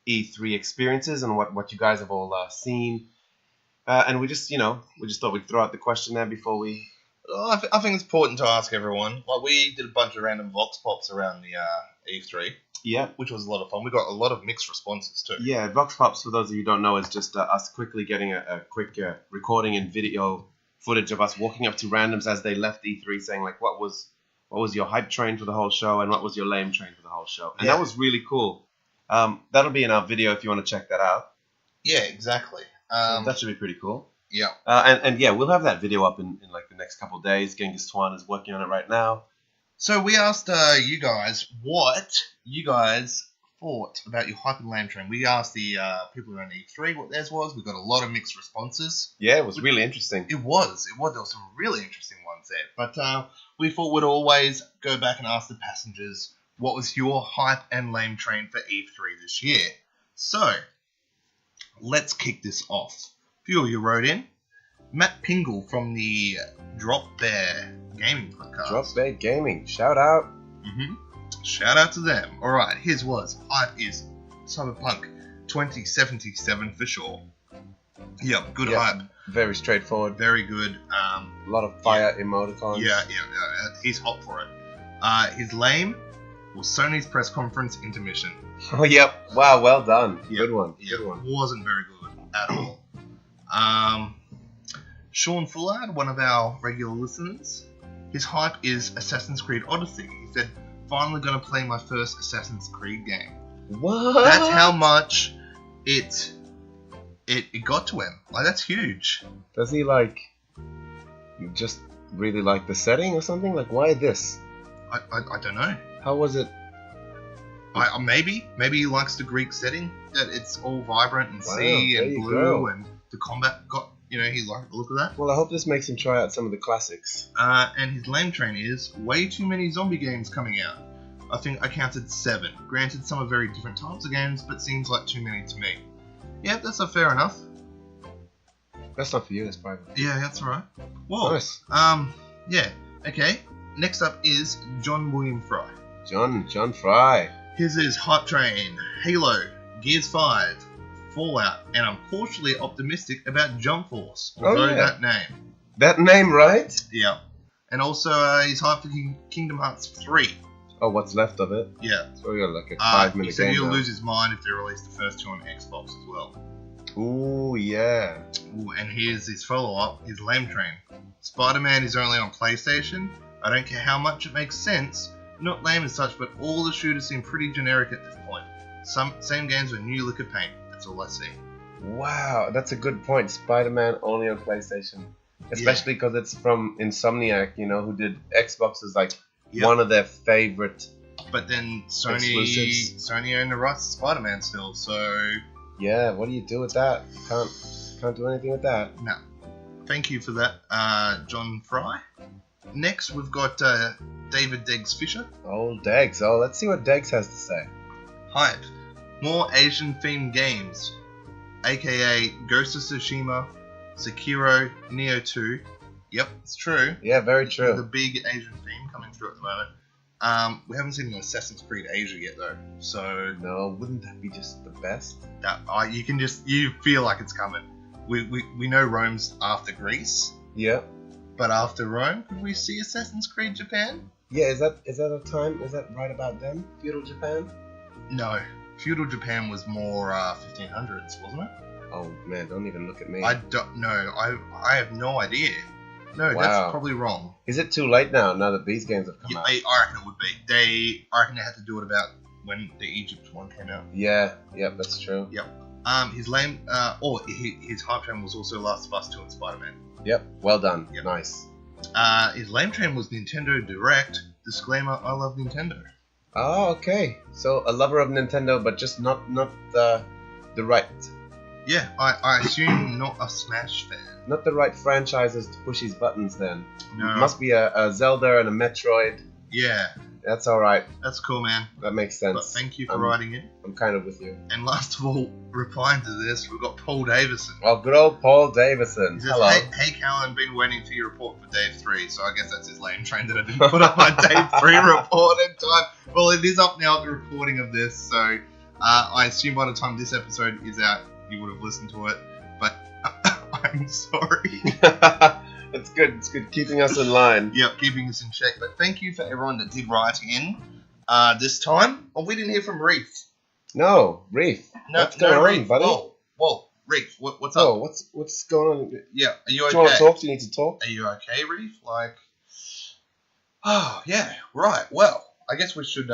E3 experiences and what you guys have all seen. And we just thought we'd throw out the question there before we... I think it's important to ask everyone. Like, we did a bunch of random Vox Pops around the E3. Yeah. Which was a lot of fun. We got a lot of mixed responses, too. Yeah, Vox Pops, for those of you who don't know, is just us quickly getting a quick recording and video footage of us walking up to randoms as they left E3 saying, like, what was your hype train for the whole show and what was your lame train for the whole show. And that was really cool. That'll be in our video if you want to check that out. Yeah, exactly. That should be pretty cool. Yeah. And yeah, we'll have that video up in like the next couple of days. Genghis Twan is working on it right now. So we asked you guys what you guys thought about your hype and lame train. We asked the people around E3 what theirs was. We got a lot of mixed responses. Yeah, it was really interesting. It was. There were some really interesting ones there. But we thought we'd always go back and ask the passengers what was your hype and lame train for E3 this year. So let's kick this off. A few of you wrote in. Matt Pingle from the Drop Bear Gaming podcast. Drop Bear Gaming. Shout out. Shout out to them. Alright, his was. Hype is Cyberpunk 2077 for sure. Yep, good hype. Very straightforward. Very good. A lot of fire emoticons. Yeah, he's hot for it. His lame was Sony's press conference intermission. Oh, yep. Wow, well done. Yep. Good one. Yep. Good one. Wasn't very good at all. Sean Fullard, one of our regular listeners, his hype is Assassin's Creed Odyssey. He said, finally going to play my first Assassin's Creed game. What? That's how much it got to him. Like, that's huge. Does he, just really like the setting or something? Like, why this? I don't know. How was it? Maybe he likes the Greek setting, that it's all vibrant and sea and blue, and the combat got, he liked the look of that. Well, I hope this makes him try out some of the classics. And his lame train is way too many zombie games coming out. I think I counted 7. Granted, some are very different types of games, but seems like too many to me. Yeah, that's not fair enough. That's not for you, that's private. Yeah, that's alright. Whoa. Nice. Yeah. Okay. Next up is John William Fry. John Fry. His is Hype Train, Halo, Gears 5, Fallout, and I'm cautiously optimistic about Jump Force. Although that name. That name, right? Yeah. And also he's hyped for Kingdom Hearts 3. Oh, what's left of it? Yeah. So we got like a 5-minute game. He said he'll now. lose his mind if they release the first 2 on Xbox as well. Ooh, yeah. Ooh, and here's his follow-up, his lame train. Spider-Man is only on PlayStation. I don't care how much it makes sense. Not lame as such, but all the shooters seem pretty generic at this point. Same games with new lick of paint. That's all I see. Wow, that's a good point. Spider-Man only on PlayStation. especially because it's from Insomniac, you know, who did Xbox is like Yep. one of their favorite. But then Exclusives. Sony owned the rights to Spider-Man still, so Yeah, what do you do with that? Can't do anything with that. no. Thank you for that, John Fry. Next, we've got David Deggs Fisher. Oh, Degs. Oh, let's see what Degs has to say. Hype. More Asian-themed games, aka Ghost of Tsushima, Sekiro, Neo 2. Yep, it's true. Yeah, very true. The big Asian theme coming through at the moment. We haven't seen an Assassin's Creed Asia yet though, so No, wouldn't that be just the best? that you feel like it's coming. We know Rome's after Greece, Yeah. but after Rome, could we see Assassin's Creed Japan? Yeah, is that a time? Is that right about then? Feudal Japan? No, feudal Japan was more 1500s, wasn't it? Oh man, don't even look at me. I don't know. I have no idea. No, Wow. that's probably wrong. Is it too late now that these games have come Yeah, out? I reckon it would be. I reckon they had to do it about when the Egypt one came out. Yeah, that's true. His his hype train was also Last of Us 2 and Spider-Man. Yep, well done. Yep. Nice. His lame train was Nintendo Direct. Disclaimer: I love Nintendo. Oh, okay. So a lover of Nintendo, but just not the right, Yeah, I assume not a Smash fan. not the right franchises to push his buttons. Then No. it must be a Zelda and a Metroid. Yeah, That's all right. that's cool, man. That makes sense. But thank you for writing it. I'm kind of with you. And last of all, replying to this, we've got Paul Davison. Oh, good old Paul Davison. He says, Hello. hey Callan, been waiting for your report for Dave 3, so I guess that's his lame train that I didn't put up my Dave 3 report in time. Well, it is up now, the recording of this, so I assume by the time this episode is out, you would have listened to it, but I'm sorry. It's good. It's good keeping us in line. Yep, keeping us in check, but thank you for everyone that did write in this time. Oh, we didn't hear from Reef. No, Reef. What's going on, Reef. buddy? Whoa, Reef, what's up? Oh, what's going on? Yeah, are you Do okay? you want to talk? Do you need to talk? Are you okay, Reef? Oh, yeah, right. Well, I guess we should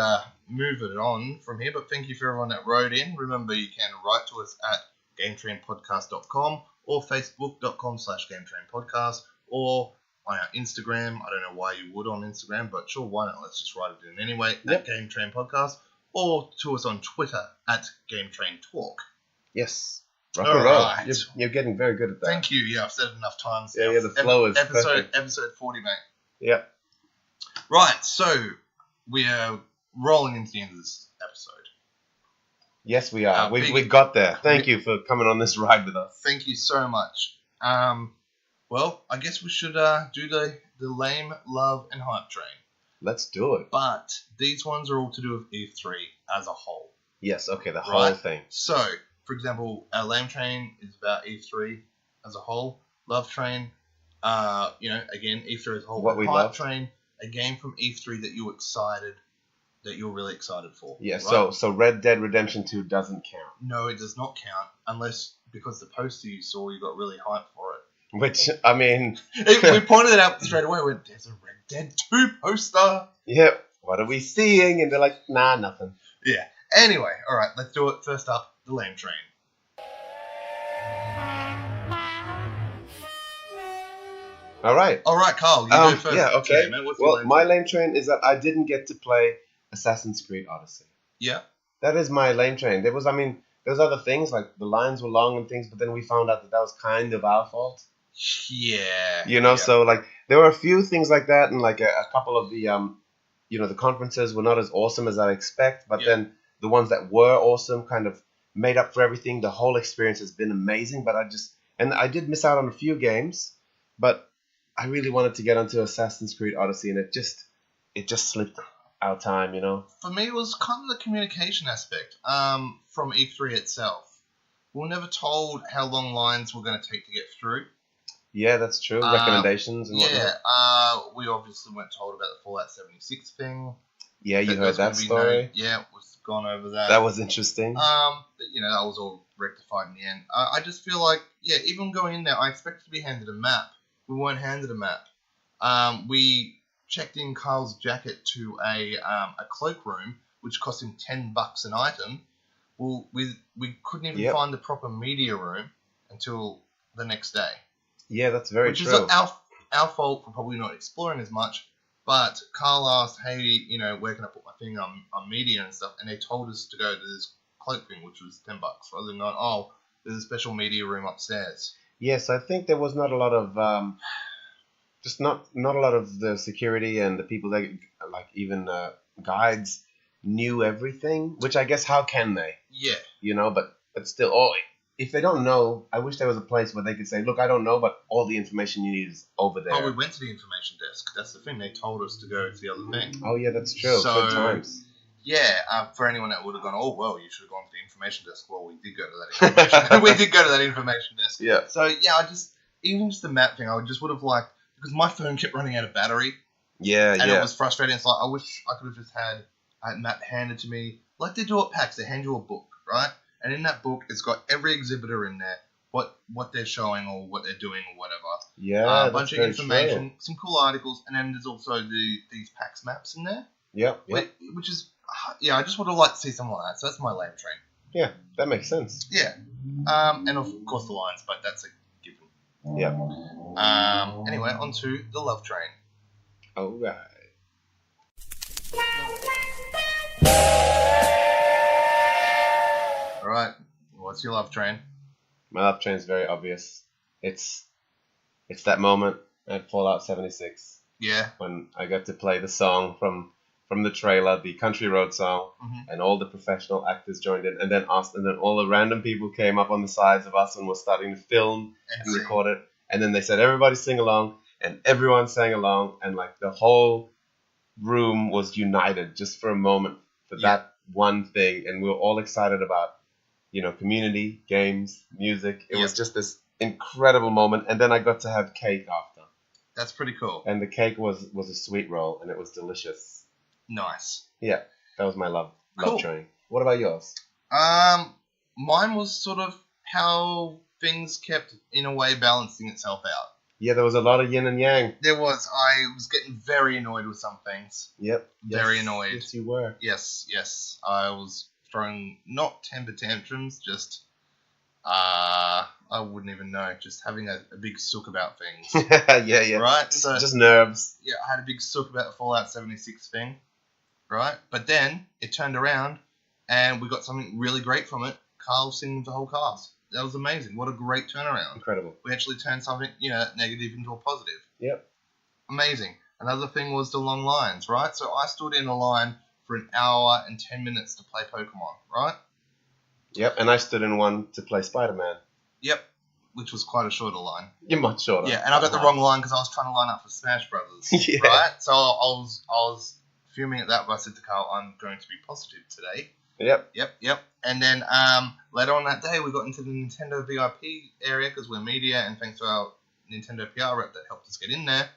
move it on from here, but thank you for everyone that wrote in. Remember, you can write to us at GameTrainPodcast.com or Facebook.com/GameTrainPodcast or on our Instagram. I don't know why you would on Instagram, but sure, why not? Let's just write it in anyway, Yep. at GameTrainPodcast, or to us on Twitter at GameTrainTalk. Yes. Rock All and roll. right. You're getting very good at that. Thank you. Yeah, I've said it enough times. Yeah, now. yeah, the flow is episode perfect. 40, mate. Yeah. Right, so we are rolling into the end of this episode. Yes, we are. Big- We got there. Thank you for coming on this ride with us. Thank you so much. Well, I guess we should do the lame, love, and hype train. Let's do it. But these ones are all to do with E3 as a whole. Yes. Okay. The whole Right. thing. So, for example, our lame train is about E3 as a whole. Love train, again, E3 as a whole. What we hype love. train, a game from E3 that you're really excited for. Yeah. right? So Red Dead Redemption 2 doesn't count. No, it does not count unless because the poster you saw, you got really hyped for it. Which I mean, We pointed it out straight away. We went, there's a Red Dead 2 poster. yeah. What are we seeing? And they're like, nah, nothing. Yeah. Anyway, all right, let's do it. First up, the lame train. All right. All right, Carl, you go first. Yeah. Okay. man, what's your Well, lame my train? lame train is that I didn't get to play Assassin's Creed Odyssey. Yeah. That is my lame train. There was other things like the lines were long and things, but then we found out that was kind of our fault. Yeah. You know, yeah. so like there were a few things like that, and like a couple of the the conferences were not as awesome as I expect, but Yeah. then the ones that were awesome kind of made up for everything. The whole experience has been amazing, but I did miss out on a few games, but I really wanted to get onto Assassin's Creed Odyssey, and it just slipped our time, you know. For me, it was kind of the communication aspect from E3 itself. We were never told how long lines were going to take to get through. Yeah, that's true. Recommendations and whatnot. Yeah, we obviously weren't told about the Fallout 76 thing. Yeah, you heard there's that gonna be story. Yeah, we've gone over that. That was interesting. But, that was all rectified in the end. I just feel like, even going in there, I expected to be handed a map. We weren't handed a map. We checked in Carl's jacket to a cloakroom, which cost him $10 an item. Well, we couldn't even Yep. find the proper media room until the next day. Yeah, that's very which true. is our fault for probably not exploring as much. But Carl asked, hey, where can I put my thing on media and stuff? And they told us to go to this cloak thing, which was $10, rather than not, oh, there's a special media room upstairs. Yes, I think there was not a lot of just not a lot of the security and the people that like even guides knew everything. Which I guess how can they? Yeah. But still, if they don't know, I wish there was a place where they could say, look, I don't know, but all the information you need is over there. Oh, we went to the information desk. That's the thing. They told us to go to the other thing. Oh yeah, that's true. So, good times. Yeah, for anyone that would have gone, oh well, you should have gone to the information desk. Well, we did go to that information. We did go to that information desk. Yeah. So yeah, even just the map thing, I just would have liked, because my phone kept running out of battery. Yeah, and it was frustrating. It's like I wish I could have just had a map handed to me like they do at PAX. They hand you a book, right? And in that book, it's got every exhibitor in there, what they're showing or what they're doing or whatever. Yeah, a bunch of information, some cool articles, and then there's also these PAX maps in there. Yep. Which is, yeah, I just would have liked to see something like that. So that's my lame train. Yeah, that makes sense. Yeah. And of course the lines, but that's a given. Yeah. Anyway, on to the love train. All right. All right. What's your love train? My love train is very obvious. It's that moment at Fallout 76. Yeah. When I got to play the song from the trailer, the Country Road song, and all the professional actors joined in, and then all the random people came up on the sides of us and were starting to film and record it, and then they said everybody sing along, and everyone sang along, and like the whole room was united just for a moment for that one thing, and we were all excited about, community, games, music. It was just this incredible moment, and then I got to have cake after. That's pretty cool. And the cake was a sweet roll, and it was delicious. Nice. Yeah, that was my love Cool. train. What about yours? Mine was sort of how things kept, in a way, balancing itself out. Yeah, there was a lot of yin and yang. There was. I was getting very annoyed with some things. Yep. Very annoyed. Yes, you were. Yes. I was throwing, not temper tantrums, just, I wouldn't even know, just having a big sook about things. yeah. Right? Just nerves. Yeah, I had a big sook about the Fallout 76 thing. Right? But then it turned around and we got something really great from it. Carl singing the whole cast. That was amazing. What a great turnaround. Incredible. We actually turned something, negative into a positive. Yep. Amazing. Another thing was the long lines, right? So I stood in a line for an hour and 10 minutes to play Pokemon, right? Yep, and I stood in one to play Spider-Man. Yep, which was quite a shorter line. You're much shorter. Yeah, and I got the wrong line because I was trying to line up for Smash Brothers, Yeah. right? So I was fuming at that, but I said to Carl, I'm going to be positive today. Yep. And then later on that day, we got into the Nintendo VIP area because we're media, and thanks to our Nintendo PR rep that helped us get in there.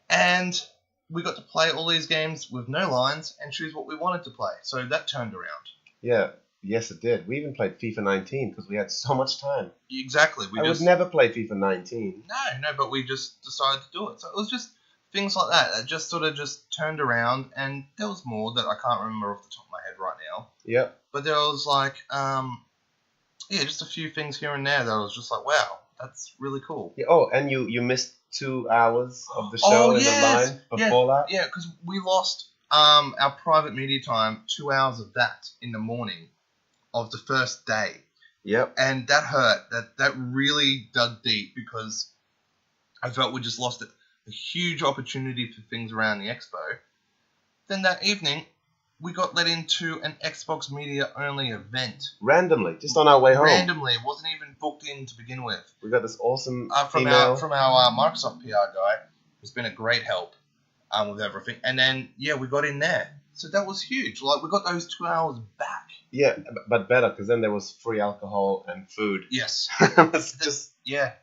And we got to play all these games with no lines and choose what we wanted to play. So that turned around. Yeah. Yes, it did. We even played FIFA 19 because we had so much time. Exactly. I would never play FIFA 19. No, but we just decided to do it. So it was just things like that just sort of just turned around, and there was more that I can't remember off the top of my head right now. Yep. But there was like, just a few things here and there that I was just like, wow, that's really cool. Yeah. Oh, and you missed 2 hours of the show in the line before that? Yeah, because we lost our private media time, 2 hours of that in the morning of the first day. Yep. And that hurt. That really dug deep because I felt we just lost a huge opportunity for things around the expo. Then that evening, we got let into an Xbox Media only event. Randomly, just on our way home. Randomly, it wasn't even booked in to begin with. We got this awesome from email. our Microsoft PR guy, who's been a great help with everything. And then we got in there, so that was huge. Like we got those 2 hours back. Yeah, but better because then there was free alcohol and food. Yes, it was just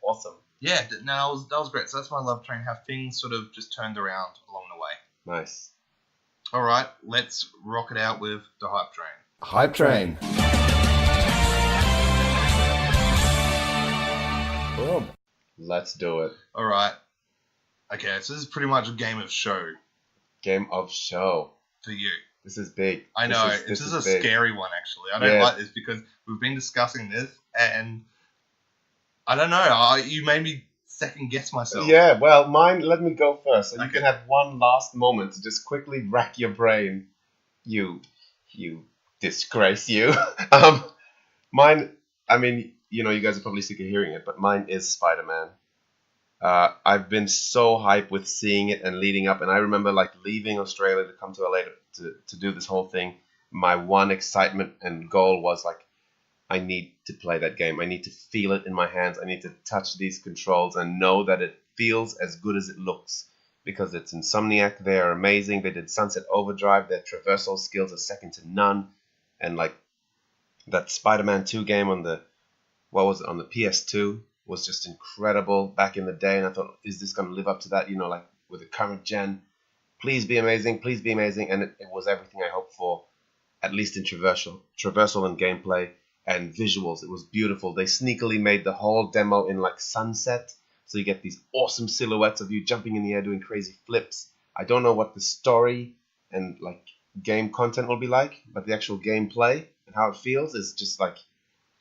awesome. Yeah, no, that was great. So that's my love train, how things sort of just turned around along the way. Nice. All right, let's rock it out with the hype train. Hype train. Boom. Let's do it. All right. Okay, so this is pretty much a game of show. Game of show. For you. This is big. I know. This is a big. Scary one, actually. I don't like this because we've been discussing this, and I don't know. You made me second guess myself. Yeah, well, mine, let me go first. So you Okay. can have one last moment to just quickly rack your brain. You disgrace, you. Mine, I mean, you know, you guys are probably sick of hearing it, but mine is Spider-Man. I've been so hyped with seeing it and leading up, and I remember like leaving Australia to come to LA to do this whole thing. My one excitement and goal was like, I need to play that game. I need to feel it in my hands. I need to touch these controls and know that it feels as good as it looks. Because it's Insomniac, they are amazing. They did Sunset Overdrive. Their traversal skills are second to none. And like that Spider-Man 2 game on the on the PS2 was just incredible back in the day. And I thought, is this going to live up to that? You know, like with the current gen, please be amazing, please be amazing. And it was everything I hoped for, at least in traversal and gameplay. And visuals, it was beautiful. They sneakily made the whole demo in like sunset, so you get these awesome silhouettes of you jumping in the air doing crazy flips. I don't know what the story and like game content will be like, but the actual gameplay and how it feels is just like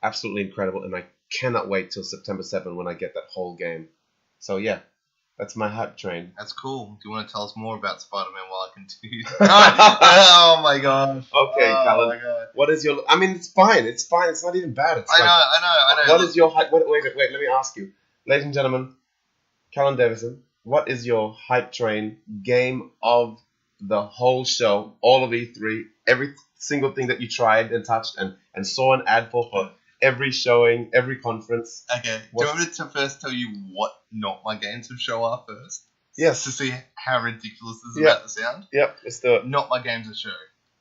absolutely incredible, and I cannot wait till September 7 when I get that whole game. So yeah, that's my hype train. That's cool. Do you want to tell us more about Spider-Man while I continue? Oh my gosh. Okay, Oh Callan. my god. What is your? I mean, it's fine. It's fine. It's not even bad. It's I know. What is your hype? Wait. Let me ask you, ladies and gentlemen, Callan Davison. What is your hype train game of the whole show? All of E3, every single thing that you tried and touched and saw an ad for every showing, every conference. Okay. Do you want me to first tell you what not my games of show are first? Yes. To see how ridiculous this is about to sound? Yep. Let's do it. Not my games of show.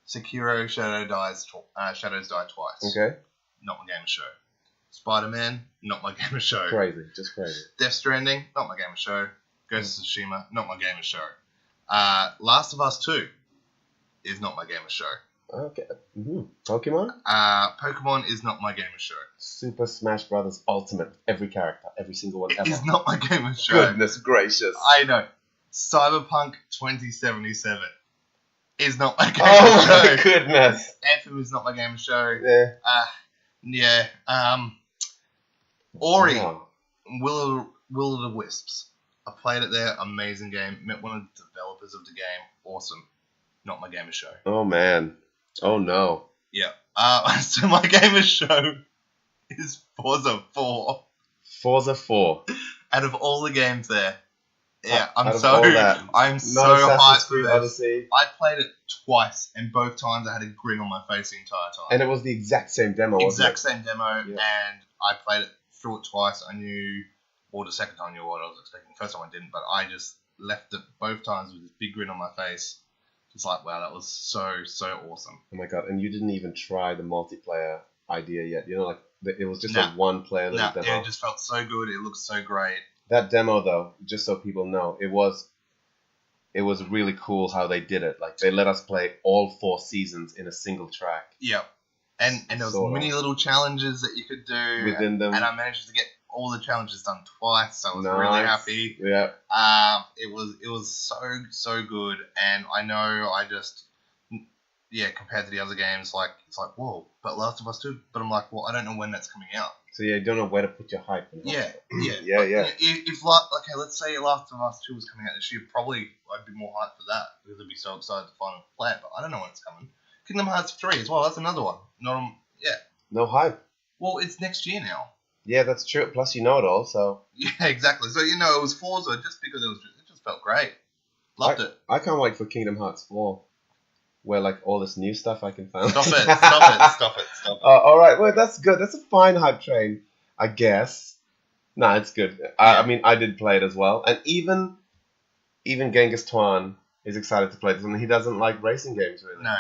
Sekiro Shadows Die Twice. Okay. Not my game of show. Spider-Man, not my game of show. Crazy. Just crazy. Death Stranding, not my game of show. Ghost of Tsushima, not my game of show. Last of Us 2 is not my game of show. Okay. Pokemon? Pokemon is not my game of show. Super Smash Brothers Ultimate. Every character. Every single one It ever. is not my game of show. Goodness gracious. I know. Cyberpunk 2077 is not my game Oh of show. my goodness. Anthem is not my game of show. Yeah. Ori, Wow. Will of the Wisps. I played it there. Amazing game. Met one of the developers of the game. Awesome. Not my game of show. Oh man. Oh no. Yeah. So my game of show is Forza 4. Forza 4. Out of all the games there, yeah, Out I'm of so all that, I'm so Not hyped Assassin's for Creed this. Odyssey. I played it twice, and both times I had a grin on my face the entire time. And it was the exact same demo, wasn't Exact same demo, and I played it through it twice. I knew, or the second time I knew what I was expecting. The first time I didn't, but I just left it both times with this big grin on my face. Just like, wow, that was so awesome. it? Oh my god, and you didn't even try the multiplayer idea yet. You know, like, it was just a Nah. one-player little demo. Yeah, it just felt so good. It looked so great. That demo, though, just so people know, it was really cool how they did it. Like, they let us play all 4 seasons in a single track. Yep. And there was Sort of. many little challenges that you could do Within them. and I managed to get all the challenges done twice, so I was really Nice. happy. Yeah. It was so good, and I know I just compared to the other games, like it's like whoa, but Last of Us 2. But I'm like, well, I don't know when that's coming out. So yeah, you don't know where to put your hype. Yeah. Yeah. If let's say Last of Us 2 was coming out this year, probably I'd be more hyped for that because I'd be so excited to finally play it. But I don't know when it's coming. Kingdom Hearts 3 as well. That's another one. No hype. Well, it's next year now. Yeah, that's true. Plus, you know it all, so Yeah, exactly. So it was Forza just because it just felt great. Loved it. I can't wait for Kingdom Hearts 4, where like all this new stuff I can find. Stop it. All right, well that's good. That's a fine hype train, I guess. Nah, it's good. I mean, I did play it as well, and even Genghis Twan is excited to play this, and he doesn't like racing games really. No.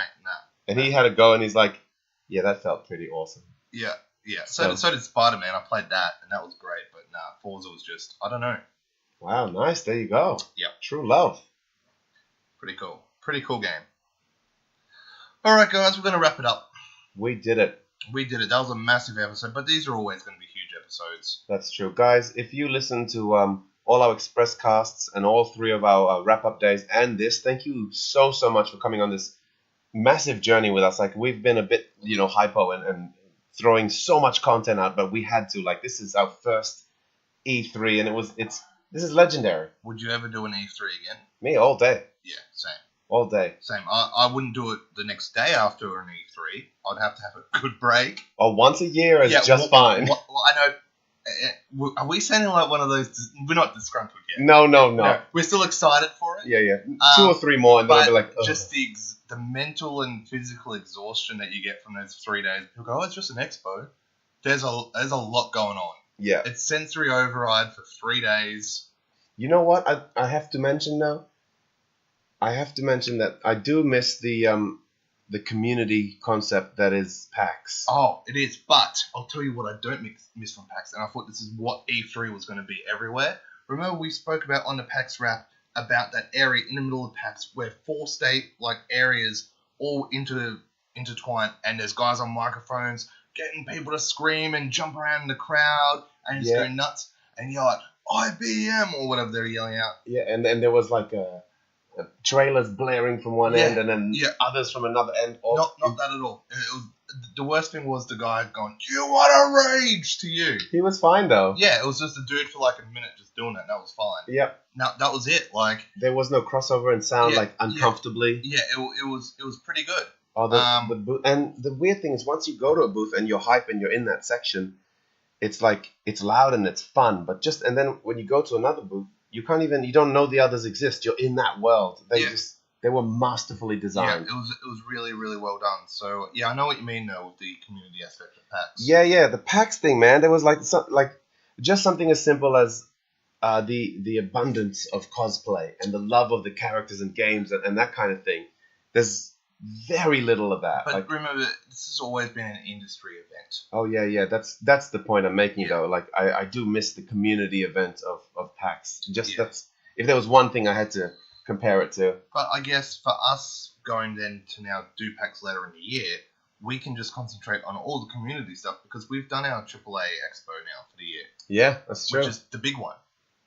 And he had a go, and he's like, "Yeah, that felt pretty awesome." Yeah. So did Spider-Man. I played that, and that was great. But nah, Forza was just, I don't know. Wow, nice. There you go. Yep. True love. Pretty cool game. All right, guys, we're going to wrap it up. We did it. We did it. That was a massive episode, but these are always going to be huge episodes. That's true. Guys, if you listen to all our express casts and all 3 of our wrap-up days and this, thank you so much for coming on this massive journey with us. Like, we've been a bit, hypo and throwing so much content out, but we had to. Like, this is our first E3, and this is legendary. Would you ever do an E3 again? Me all day, Yeah, same. all day. Same. I wouldn't do it the next day after an E3. I'd have to have a good break. Or once a year is just fine. Well, I know. Are we sounding like one of those? We're not disgruntled yet. No. We're still excited for it. Yeah. 2 or 3 more, and then I'll be like, ugh. Just the mental and physical exhaustion that you get from those 3 days. People go, oh, it's just an expo. There's a lot going on. Yeah. It's sensory override for 3 days. You know what? I have to mention now. I have to mention that I do miss the community concept that is PAX. Oh, it is. But I'll tell you what I don't miss from PAX, and I thought this is what E3 was going to be everywhere. Remember we spoke about on the PAX wrap about that area in the middle of PAX where 4 areas all intertwine, and there's guys on microphones getting people to scream and jump around in the crowd and just go nuts, and you're like, IBM or whatever they're yelling out. Yeah, and then there was like trailers blaring from one end and then others from another end. Not that at all. It was, the worst thing was the guy going, "Do you want to rage?" to you. He was fine though. Yeah, it was just a dude for like a minute just doing it. That was fine. Yep. Now that was it. Like there was no crossover in sound, like uncomfortably. Yeah, it was pretty good. Oh, the booth, and the weird thing is once you go to a booth and you're hype and you're in that section, it's like it's loud and it's fun. But and then when you go to another booth, you don't know the others exist. You're in that world. They were masterfully designed. Yeah, it was really, really well done. So yeah, I know what you mean though with the community aspect of PAX. Yeah, the PAX thing, man. There was like just something as simple as the abundance of cosplay and the love of the characters and games and that kind of thing. There's very little of that. But remember, this has always been an industry event. Oh yeah. That's the point I'm making though. Like I do miss the community event of PAX. That's if there was one thing I had to compare it to. But I guess for us going then to now do PAX later in the year, we can just concentrate on all the community stuff because we've done our AAA Expo now for the year. Yeah, that's true. Which is the big one.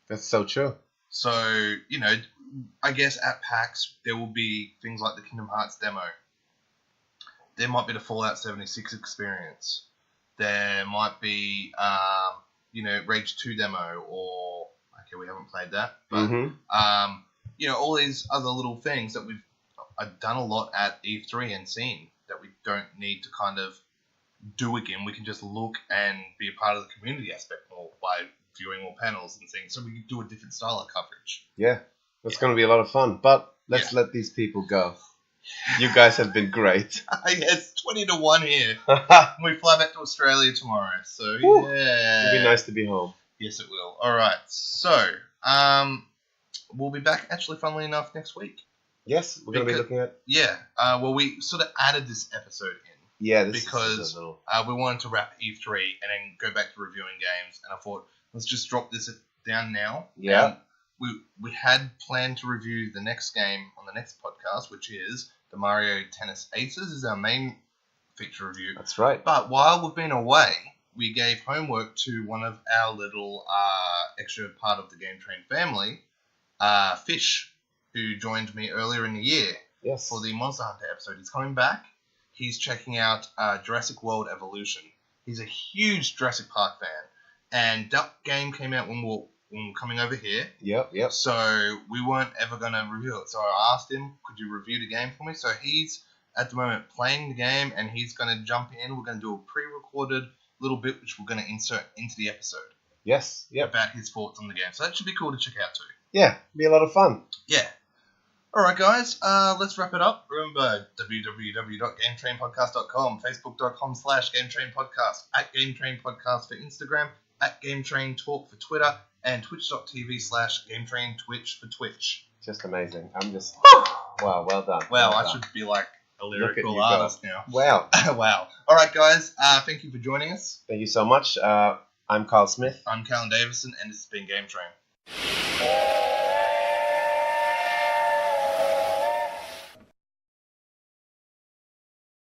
That's so true. So, I guess at PAX there will be things like the Kingdom Hearts demo. There might be the Fallout 76 experience. There might be, Rage 2 demo or... Okay, we haven't played that. But, all these other little things that we've done a lot at E3 and seen that we don't need to kind of do again. We can just look and be a part of the community aspect more by viewing more panels and things. So we can do a different style of coverage. Yeah, that's going to be a lot of fun. But let's let these people go. You guys have been great. Yes, 20-1 here. We fly back to Australia tomorrow. So, yeah. It'll be nice to be home. Yes, it will. All right. So, we'll be back, actually, funnily enough, next week. Yes, we're going to be looking at... Yeah. Well, we sort of added this episode in. Yeah, because we wanted to wrap E3 and then go back to reviewing games. And I thought, let's just drop this down now. Yeah. We had planned to review the next game on the next podcast, which is the Mario Tennis Aces, is our main feature review. That's right. But while we've been away, we gave homework to one of our little extra part of the Game Train family, Fish, who joined me earlier in the year for the Monster Hunter episode. He's coming back. He's checking out Jurassic World Evolution. He's a huge Jurassic Park fan. And that game came out when we were coming over here. Yep. So we weren't ever going to review it. So I asked him, could you review the game for me? So he's, at the moment, playing the game, and he's going to jump in. We're going to do a pre-recorded little bit, which we're going to insert into the episode. Yes, about his thoughts on the game. So that should be cool to check out too. Yeah, be a lot of fun. Yeah. All right, guys, let's wrap it up. Remember, www.gametrainpodcast.com, facebook.com/GameTrainPodcast, @GameTrainPodcast for Instagram, @GameTrainTalk for Twitter, and twitch.tv/GameTrainTwitch for Twitch. Just amazing. I'm just... Wow, well done. Wow, I should be like a lyrical artist now. Wow. Wow. All right, guys, thank you for joining us. Thank you so much. I'm Carl Smith. I'm Callan Davison, and this has been Game Train.